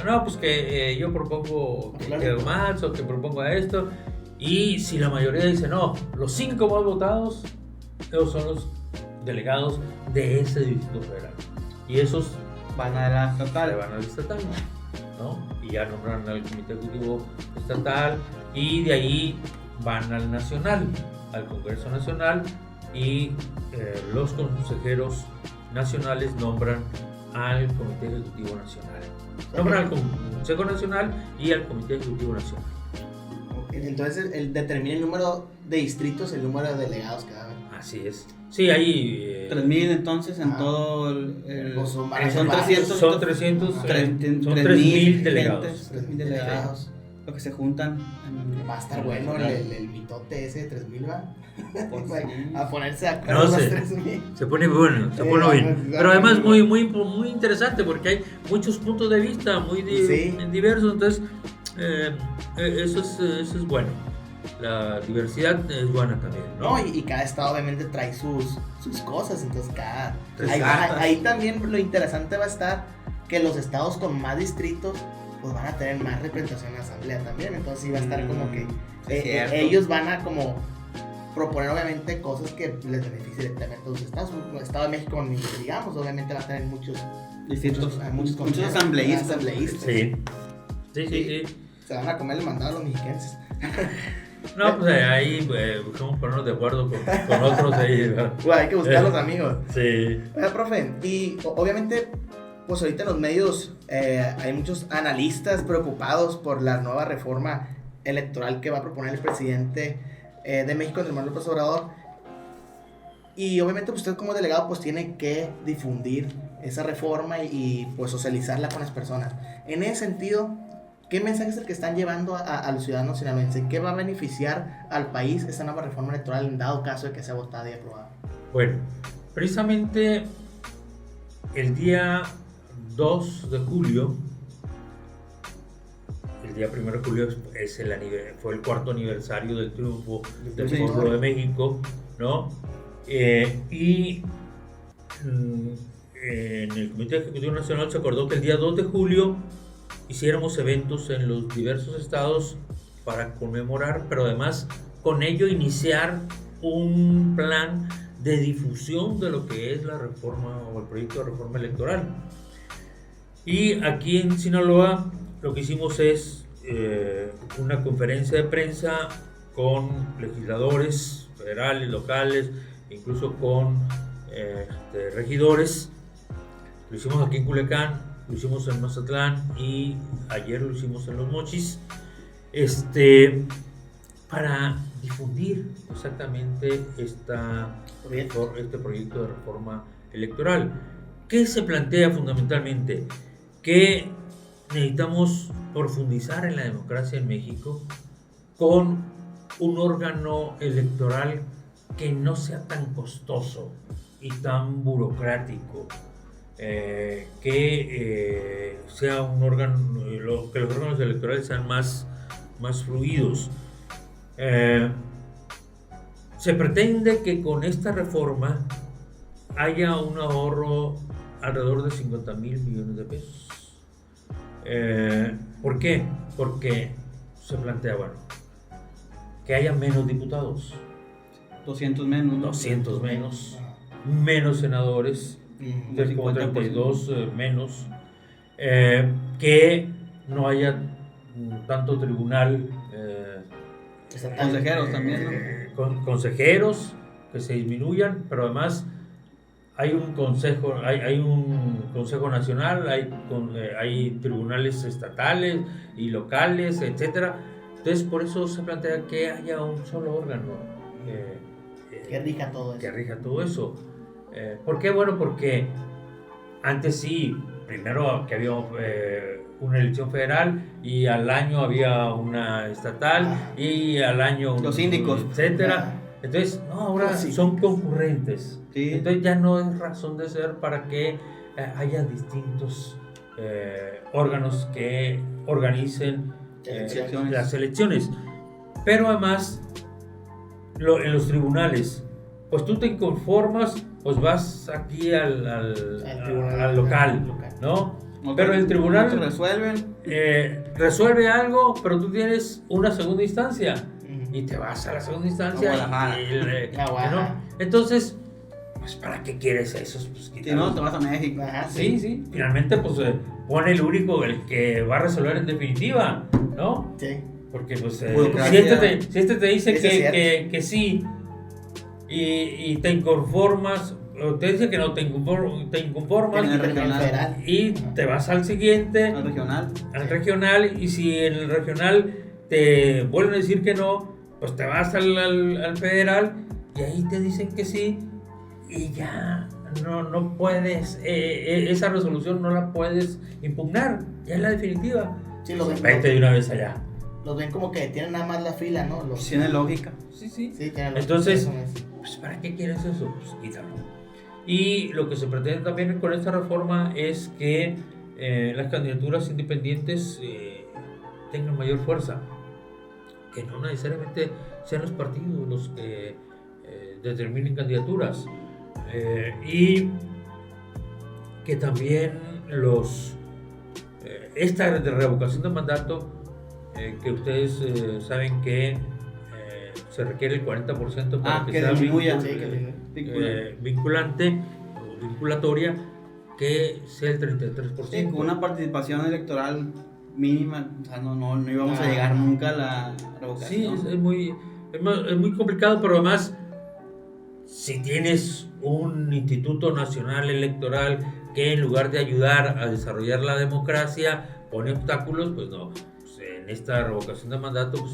No, pues que yo propongo que más o que propongo esto. Y si la mayoría dice no, los 5 más votados, esos son los delegados de ese Distrito Federal. Y esos van a la se estatal. van al estatal, ¿no? Y ya nombran al Comité Ejecutivo Estatal y de ahí van al Nacional, al Congreso Nacional, y los consejeros nacionales nombran al Comité Ejecutivo Nacional. Nombran al Consejo Nacional y al Comité Ejecutivo Nacional. Entonces, determina el número de distritos, el número de delegados que va a haber. Así es. Sí, ahí... 3,000 entonces en todo pues son 300. Son 300. Son 3,000 delegados. 3,000 delegados. Lo que se juntan. Va a estar bueno el mitote ese de 3,000, ¿va? Pues sí. A ponerse de acuerdo No los sé. 3,000. Se pone bueno, se pone bien. Pero además muy interesante porque hay muchos puntos de vista muy diversos. Entonces, eso es bueno. La diversidad es buena también, ¿no? No, y cada estado obviamente trae sus cosas, entonces Exacto. ahí también lo interesante va a estar que los estados con más distritos pues van a tener más representación en la asamblea también, entonces sí va a estar como que ellos van a como proponer obviamente cosas que les beneficien directamente a los estados. El estado de México, digamos, obviamente va a tener muchos Distritos, muchos asambleístas. asambleístas. Sí. Se van a comer el mandado a los mexicanos. No, pues ahí buscamos ponernos de acuerdo con otros ahí, ¿verdad? Hay que buscar a los amigos. Sí. Profe, y obviamente, pues ahorita en los medios hay muchos analistas preocupados por la nueva reforma electoral que va a proponer el presidente de México, Andrés Manuel López Obrador. Y obviamente pues, usted como delegado pues tiene que difundir esa reforma y pues socializarla con las personas. En ese sentido, ¿qué mensaje es el que están llevando a los ciudadanos sinaloenses? ¿Qué va a beneficiar al país esta nueva reforma electoral en dado caso de que sea votada y aprobada? Bueno, precisamente el día 2 de julio, el día 1 de julio fue el 4º aniversario del triunfo del pueblo de México, ¿no? Y en el Comité Ejecutivo Nacional se acordó que el día 2 de julio hiciéramos eventos en los diversos estados para conmemorar, pero además con ello iniciar un plan de difusión de lo que es la reforma o el proyecto de reforma electoral. Y aquí en Sinaloa lo que hicimos es una conferencia de prensa con legisladores federales, locales, incluso con regidores. Lo hicimos aquí en Culiacán, lo hicimos en Mazatlán y ayer lo hicimos en Los Mochis, para difundir exactamente este proyecto de reforma electoral. ¿Qué se plantea fundamentalmente? Que necesitamos profundizar en la democracia en México con un órgano electoral que no sea tan costoso y tan burocrático. Que sea un órgano, que los órganos electorales sean más fluidos. Se pretende que con esta reforma haya un ahorro alrededor de 50,000 millones de pesos. ¿Por qué? Porque se plantea, que haya menos diputados. 200 menos, ¿no? 200 menos senadores, como 32 menos, que no haya tanto tribunal, consejeros también, ¿no? Consejeros que se disminuyan, pero además hay un consejo nacional, hay tribunales estatales y locales, etcétera. Entonces por eso se plantea que haya un solo órgano que rija todo eso. ¿Por qué? Bueno, porque antes sí, primero que había una elección federal y al año había una estatal y al año los síndicos, etcétera. Entonces, no, ahora son concurrentes. Sí. Entonces ya no es razón de ser para que haya distintos órganos que organicen las elecciones. Pero además, en los tribunales, pues tú te inconformas, pues vas aquí al local, ¿no? Okay. Pero el tribunal te resuelven. Resuelve algo, pero tú tienes una segunda instancia y te vas a la segunda instancia. ¿No? Entonces, pues ¿para qué quieres eso? Pues, si no, te vas a México. Sí. Finalmente, pues pone el único, el que va a resolver en definitiva, ¿no? Sí. Porque pues si este te dice que sí y te inconformas, o te dice que no te inconformas en el regional. Y te vas al siguiente, al regional, y si en el regional te vuelven a decir que no, pues te vas al federal y ahí te dicen que sí y ya no puedes, esa resolución no la puedes impugnar, ya es la definitiva. Sí, vete de una vez allá. Los ven como que tienen nada más la fila, ¿no? Tiene lógica. Sí, tiene lógica. Entonces, pues ¿para qué quieres eso? Pues quítalo. Y lo que se pretende también con esta reforma es que las candidaturas independientes tengan mayor fuerza, que no necesariamente sean los partidos los que determinen candidaturas, y que también esta de revocación de mandato, que ustedes saben que se requiere el 40% para que sea vinculante o vinculatoria, que sea el 33%. Sí, con una participación electoral mínima, o sea, no íbamos a llegar nunca a la revocación. Sí, es muy complicado, pero además, si tienes un Instituto Nacional Electoral que en lugar de ayudar a desarrollar la democracia pone obstáculos, pues no. Pues en esta revocación de mandato, pues,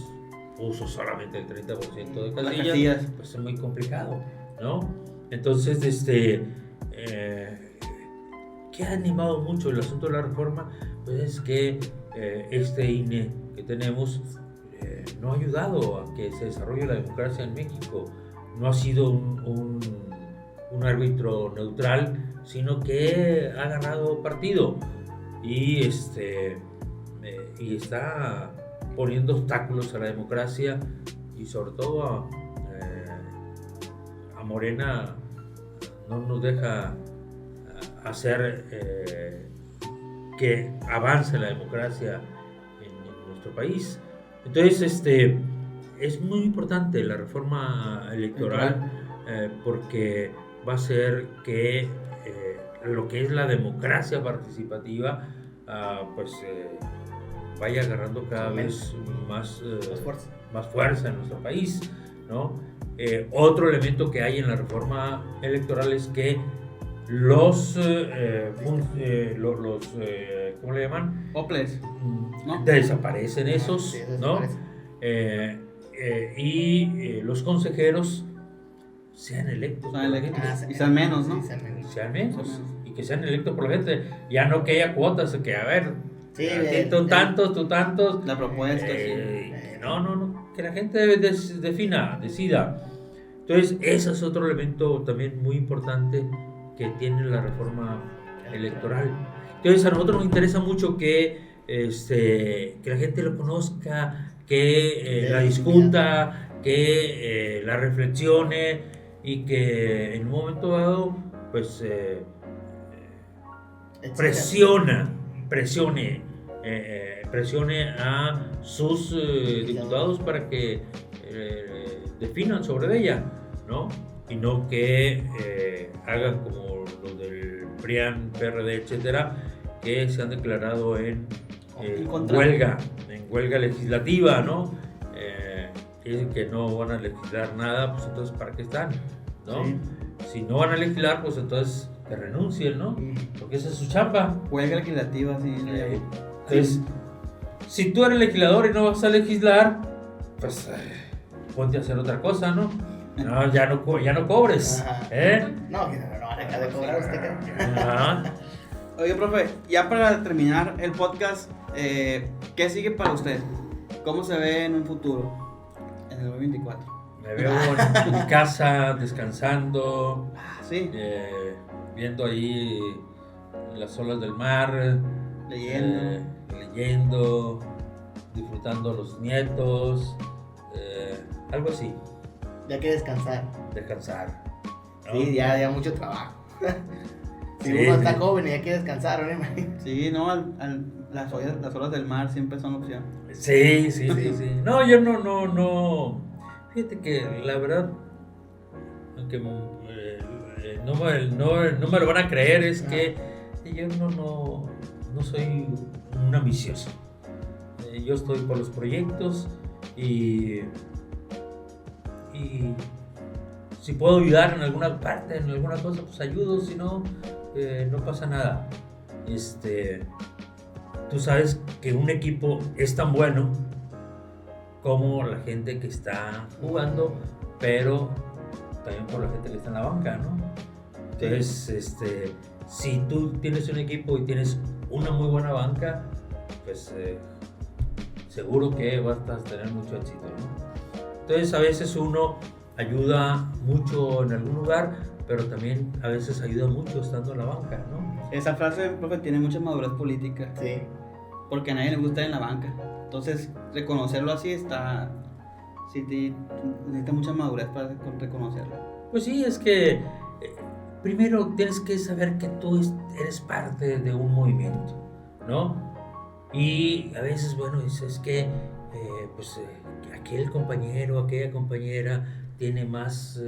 puso solamente el 30% de casillas, pues es muy complicado, ¿no? Entonces, ¿qué ha animado mucho el asunto de la reforma? Pues es que este INE que tenemos no ha ayudado a que se desarrolle la democracia en México, no ha sido un árbitro neutral, sino que ha ganado partido y está poniendo obstáculos a la democracia, y sobre todo a Morena no nos deja hacer que avance la democracia en nuestro país. Entonces, es muy importante la reforma electoral, porque va a hacer que lo que es la democracia participativa vaya agarrando cada vez más fuerza en nuestro país, ¿no? Otro elemento que hay en la reforma electoral es que los ¿cómo le llaman? Oples, ¿no? Desaparecen esos, sí, ¿no? Y los consejeros sean electos. Y sean menos, ¿no? Sean menos. Y que sean electos por la gente. Ya no que haya cuotas, que a ver, tú tantos. La propuesta, No, que la gente decida. Entonces, ese es otro elemento también muy importante que tiene la reforma electoral. Entonces, a nosotros nos interesa mucho que la gente lo conozca, que la discuta, que la reflexione, y que en un momento dado, pues, presione a sus diputados para que definan sobre ella, ¿no? Y no que hagan como los del PRIAN, PRD, etcétera, que se han declarado en huelga legislativa, ¿no? Dicen que no van a legislar nada, pues entonces ¿para qué están? ¿No? Sí. Si no van a legislar, pues entonces que renuncien, ¿no? Porque esa es su chamba. Huelga legislativa, sí. Entonces, si tú eres legislador y no vas a legislar, pues ponte a hacer otra cosa, ¿no? No, ya no cobres. No, deja de cobrar usted. Oye, profe, ya para terminar el podcast, ¿qué sigue para usted? ¿Cómo se ve en un futuro, en el 2024? Me veo en mi casa, descansando, sí. Viendo ahí las olas del mar, leyendo, disfrutando a los nietos, algo así. Ya hay que descansar. Descansar. ¿no? Sí, ya mucho trabajo. Si Sí, uno está sí. joven y hay que descansar, ¿no? Sí, no, las olas del mar siempre son opción. Sí. No, yo no. Fíjate que la verdad, aunque no me lo van a creer, es que yo no soy un ambicioso. Yo estoy por los proyectos y si puedo ayudar en alguna parte, en alguna cosa, pues ayudo, si no, no pasa nada. Tú sabes que un equipo es tan bueno como la gente que está jugando, pero también por la gente que está en la banca, ¿no? Entonces, si tú tienes un equipo y tienes una muy buena banca, pues seguro que vas a tener mucho éxito, ¿no? Entonces, a veces uno ayuda mucho en algún lugar, pero también a veces ayuda mucho estando en la banca, ¿no? Esa frase, profe, tiene mucha madurez política. Sí. Porque a nadie le gusta estar en la banca. Entonces, reconocerlo así está... Sí, necesita mucha madurez para reconocerlo. Pues sí, es que primero tienes que saber que tú eres parte de un movimiento, ¿no? Y a veces, bueno, es que aquel compañero, aquella compañera tiene más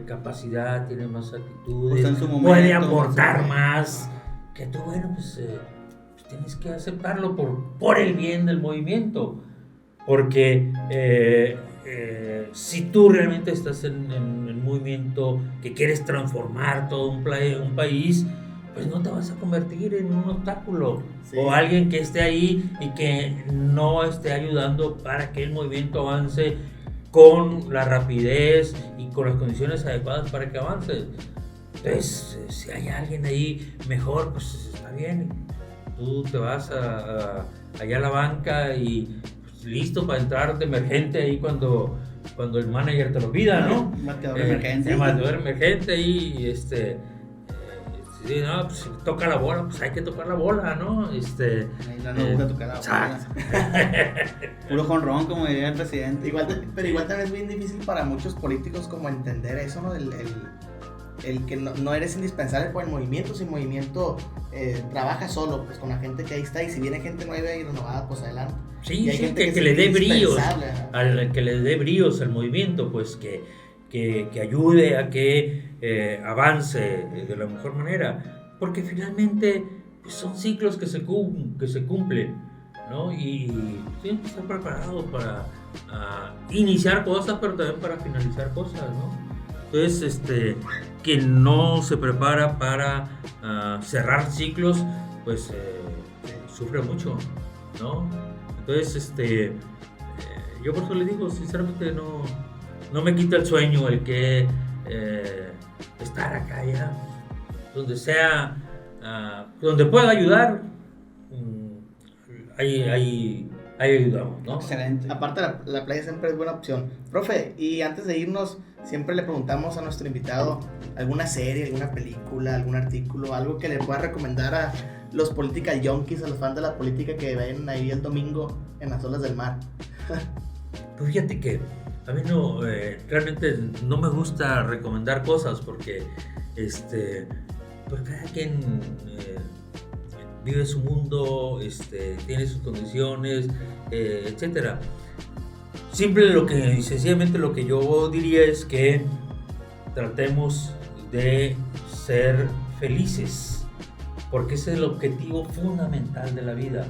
capacidad, tiene más actitudes, en su momento, puede aportar más que tú. Bueno, pues tienes que aceptarlo por el bien del movimiento, porque si tú realmente estás en el movimiento que quieres transformar todo un país, pues no te vas a convertir en un obstáculo, sí, o alguien que esté ahí y que no esté ayudando para que el movimiento avance con la rapidez y con las condiciones adecuadas para que avance. Entonces, si hay alguien ahí mejor, pues está bien. Tú te vas allá a la banca y pues, listo para entrar de emergente ahí cuando el manager te lo pida, ¿no? Marcador emergente. Marcador emergente y sí, no, pues si toca la bola, pues hay que tocar la bola, ¿no? Ahí no gusta tocar la bola. Puro jonrón, como diría el presidente. Pero igual también es bien difícil para muchos políticos como entender eso, ¿no? El que no eres indispensable por el movimiento, si el movimiento trabaja solo, pues con la gente que ahí está, y si viene gente nueva y renovada, pues adelante. Sí, y hay gente que le dé bríos, que le dé bríos al movimiento, pues que ayude a que avance de la mejor manera, porque finalmente pues, son ciclos que se cumplen, ¿no? Y tienes que estar preparado para iniciar cosas, pero también para finalizar cosas, ¿no? Entonces, quien no se prepara para cerrar ciclos, pues sufre mucho, ¿no? Entonces, yo por eso le digo, sinceramente, no me quita el sueño el que estar acá ya, donde sea, donde pueda ayudar, ahí ayudamos, ¿no? Excelente. Aparte, la playa siempre es buena opción. Profe, y antes de irnos, siempre le preguntamos a nuestro invitado alguna serie, alguna película, algún artículo, algo que le pueda recomendar a los political junkies, a los fans de la política que ven ahí el domingo en las olas del mar. Pues fíjate que a mí realmente no me gusta recomendar cosas porque pues cada quien vive su mundo, tiene sus condiciones, etcétera. Sencillamente lo que yo diría es que tratemos de ser felices, porque ese es el objetivo fundamental de la vida.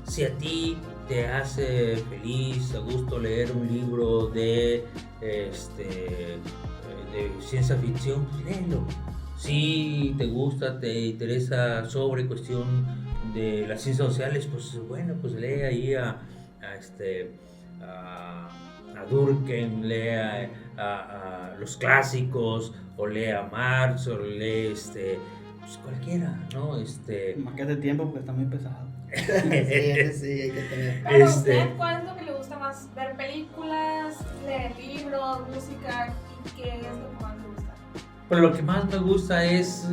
Si a ti te hace feliz, a gusto leer un libro de ciencia ficción, pues léelo. Si te gusta, te interesa sobre cuestión de las ciencias sociales, pues bueno, pues lee ahí a Durkheim, lea a los clásicos, o lea a Marx, o lee pues cualquiera, ¿no? Más que hace tiempo porque está muy pesado. Sí, hay que tener. Pero ¿usted cuál es lo que le gusta más? ¿Ver películas, leer libros, música? ¿Y qué es lo que más le gusta? Pero lo que más me gusta es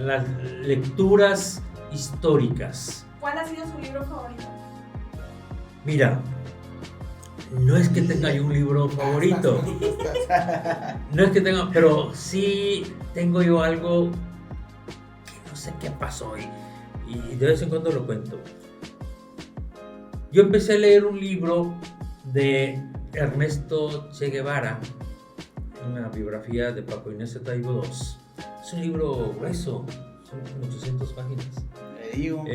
las lecturas históricas. ¿Cuál ha sido su libro favorito? Mira, no es que tenga yo un libro favorito. No es que tenga, pero sí tengo yo algo que no sé qué pasó y de vez en cuando lo cuento. Yo empecé a leer un libro de Ernesto Che Guevara, una biografía de Paco Ignacio Taibo II. Es un libro grueso, son como 800 páginas. Le digo.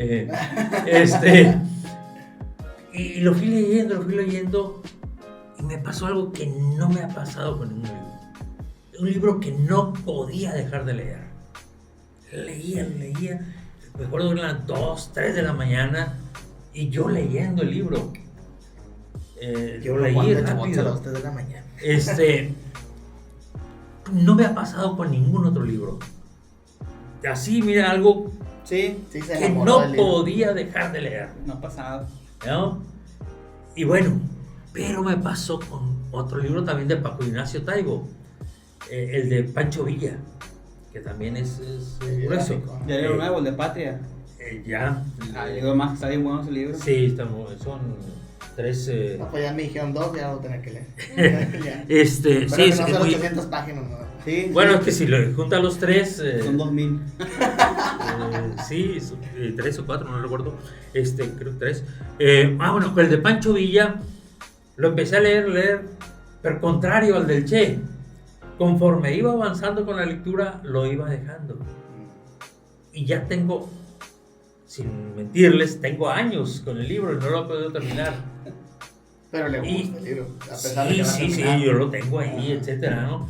Y lo fui leyendo y me pasó algo que no me ha pasado con ningún libro. Un libro que no podía dejar de leer. Leía. Me acuerdo que eran 2, 3 de la mañana y yo leyendo el libro. Yo leí rápido. A las 3 de la mañana. No me ha pasado con ningún otro libro. Así, mira, algo Sí, se que enamoró no del libro. podía dejar de leer. No ha pasado. ¿No? Y bueno, pero me pasó con otro libro también de Paco Ignacio Taibo, el de Pancho Villa, que también es grueso. Ya leo nuevo, el de Patria. Ya. Digo más, está bien bueno ese libro. Sí, son 3. No, pues ya me dijeron 2, ya lo voy a tener que leer. Ya. Pero Sí, que no son muy- 800 páginas, ¿no? Sí, Bueno, sí. es que si lo juntan los 3, Son 2000. sí, 3 o 4, no recuerdo. Creo que 3. Bueno, el de Pancho Villa lo empecé a leer, pero contrario al del Che. Conforme iba avanzando con la lectura, lo iba dejando. Y ya tengo, sin mentirles, tengo años con el libro y no lo he podido terminar. Pero le gusta Y- el libro. A pesar de que va a Sí, terminar. yo lo tengo ahí, etcétera, ¿no?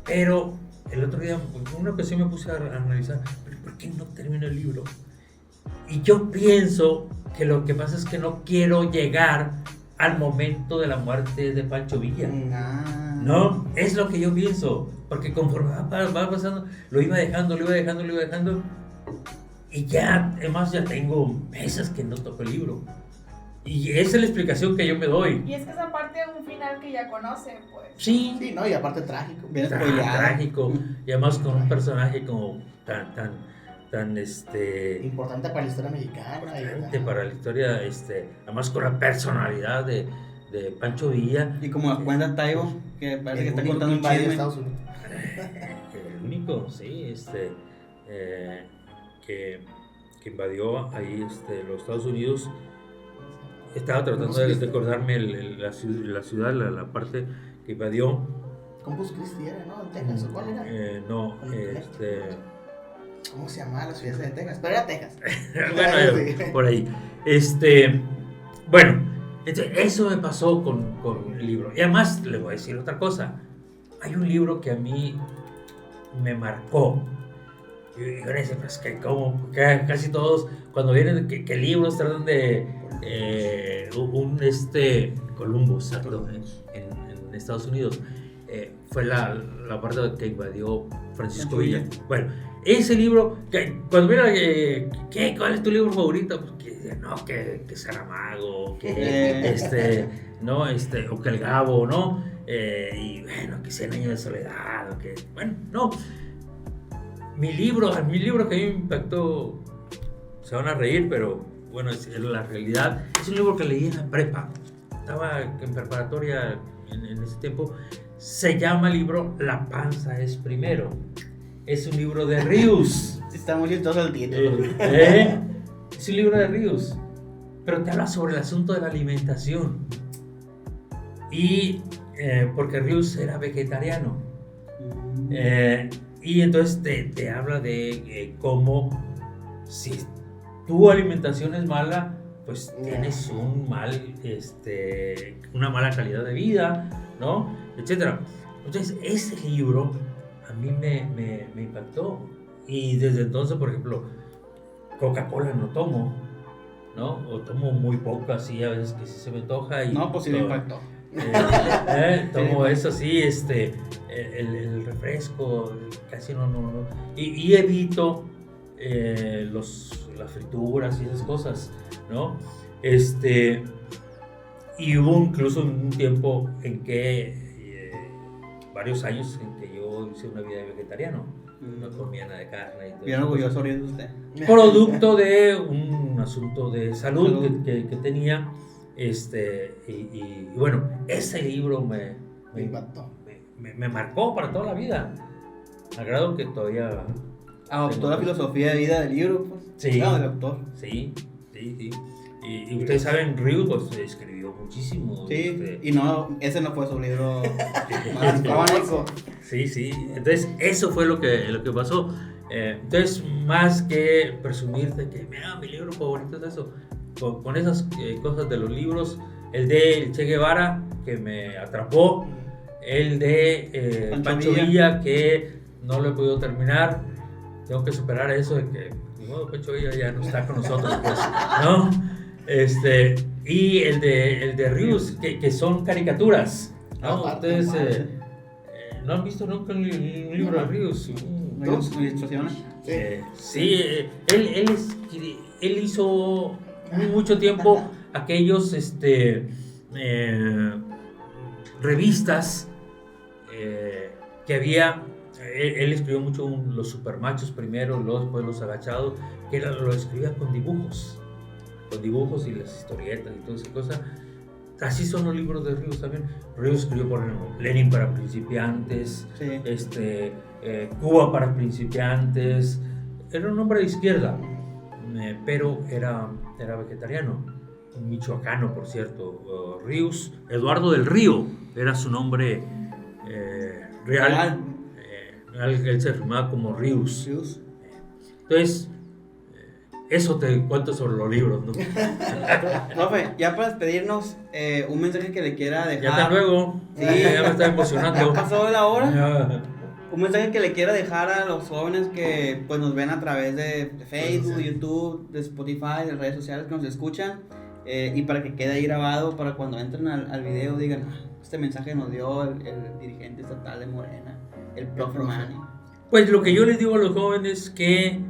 Pero el otro día, en una ocasión me puse a analizar, ¿pero por qué no termino el libro? Y yo pienso que lo que pasa es que no quiero llegar al momento de la muerte de Pancho Villa. Ah. No, es lo que yo pienso, porque conforme va pasando, lo iba dejando, y ya, además ya tengo meses que no toco el libro. Y esa es la explicación que yo me doy. Y es que es aparte de un final que ya conocen, pues. Sí, Sí, no, y aparte trágico. Bien spoileado. trágico, y además con un personaje como tan Importante para la historia mexicana. importante para la historia, además con la personalidad de Pancho Villa, Y como cuenta Taibo, que parece que está contando un invadió chisme. Estados Unidos. el único, sí, que invadió ahí los Estados Unidos. Estaba tratando de acordarme la ciudad, la parte que invadió. Corpus Christi era, ¿no? En Texas, ¿o cuál era? No, ¿Cómo se llamaba la ciudad de Texas? Pero era Texas. bueno, por ahí. Bueno, entonces, eso me pasó con el libro. Y además, le voy a decir otra cosa. Hay un libro que a mí me marcó. Y ahora dicen, pues que como casi todos, cuando vienen, que libros tratan de Columbus, exacto, en Estados Unidos. Fue la parte que invadió Francisco Villa. Bueno, ese libro, cuando mira, ¿cuál es tu libro favorito? Pues que Saramago, que no, o que El Gabo, ¿no? Y bueno, que 100 años de soledad, o que, bueno, no. Mi libro que a mí me impactó, se van a reír, pero bueno, es la realidad. Es un libro que leí en la prepa. Estaba en preparatoria en ese tiempo. Se llama el libro La panza es primero. Es un libro de Rius. Está muy chistoso el título. Es un libro de Rius. Pero te habla sobre el asunto de la alimentación. Y porque Rius era vegetariano. Y entonces te habla de cómo si tu alimentación es mala, pues tienes una mala calidad de vida, ¿no? Etcétera. Entonces ese libro a mí me impactó. Y desde entonces, por ejemplo, Coca-Cola no tomo, ¿no? O tomo muy poco, así a veces que sí se me antoja. No, pues sí me impactó. Tomo eso sí, el refresco, casi no. Y evito las frituras y esas cosas, ¿no? Y hubo incluso un tiempo en que, varios años en que yo hice una vida de vegetariano, no comía nada de carne. Y todo Bien eso. orgulloso de usted. Producto de un asunto de salud que tenía. Y bueno, ese libro me impactó. Me marcó para toda la vida. Al grado que todavía... Adoptó la filosofía de vida del libro, pues. Sí. No, del autor. Sí. Y ustedes saben, Rius pues, escribió muchísimo. Sí, y no, ese no fue su libro más icónico. Sí. Entonces, eso fue lo que pasó. Entonces, más que presumir de que, mira, mi libro favorito es eso, con esas cosas de los libros, el de Che Guevara, que me atrapó, el de Pancho Villa, que no lo he podido terminar. Tengo que superar eso de que, ni modo, Pancho Villa ya no está con nosotros, pues, ¿no? Y el de Rius, que son caricaturas, ¿no? Ustedes no han visto nunca un libro de Rius. Ilustraciones. Sí, él hizo mucho tiempo aquellos revistas que había. Él escribió mucho los supermachos primero, luego después los agachados, que lo escribía con dibujos y las historietas y toda esa cosa. Así son los libros de Rius también. Rius escribió, por ejemplo, Lenin para principiantes, Sí. Cuba para principiantes. Era un hombre de izquierda, pero era vegetariano, un michoacano, por cierto. Rius, Eduardo del Río, era su nombre real. Él se firmaba como Rius. Entonces, eso te cuento sobre los libros, ¿no? Profe, ya para despedirnos, un mensaje que le quiera dejar. Ya hasta luego. Sí. Ya me está emocionando. ¿Ya pasó la hora? Ya. Un mensaje que le quiera dejar a los jóvenes que pues nos ven a través de Facebook, YouTube, de Spotify, de redes sociales que nos escuchan, y para que quede ahí grabado para cuando entren al video digan, este mensaje nos dio el dirigente estatal de Morena, el profe Manny. Pues lo que yo les digo a los jóvenes, que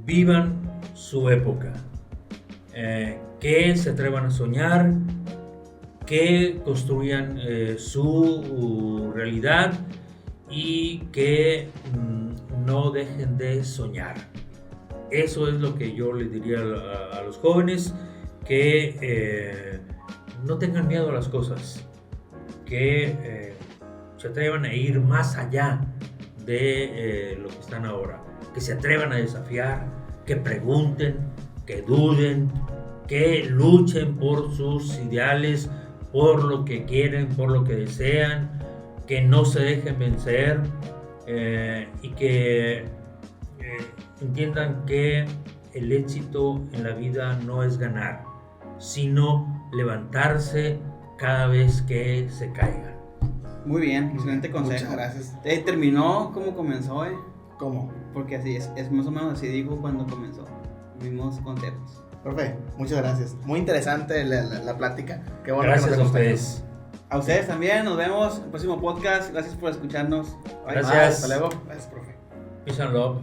vivan su época, que se atrevan a soñar, que construyan su realidad y que no dejen de soñar. Eso es lo que yo les diría a los jóvenes, que no tengan miedo a las cosas, que se atrevan a ir más allá de lo que están ahora, que se atrevan a desafiar, que pregunten, que duden, que luchen por sus ideales, por lo que quieren, por lo que desean, que no se dejen vencer, y que entiendan que el éxito en la vida no es ganar, sino levantarse cada vez que se caigan. Muy bien, excelente consejo. Muchas gracias. Terminó como comenzó, ¿Cómo? porque así es más o menos así dijo cuando comenzó. Mismos consejos. Profe, muchas gracias. Muy interesante la plática. Qué bueno. Gracias que nos a acompañó. ustedes. A ustedes también, nos vemos en el próximo podcast. Gracias por escucharnos. Bye. Gracias. Hasta luego. Gracias, profe. Peace and love.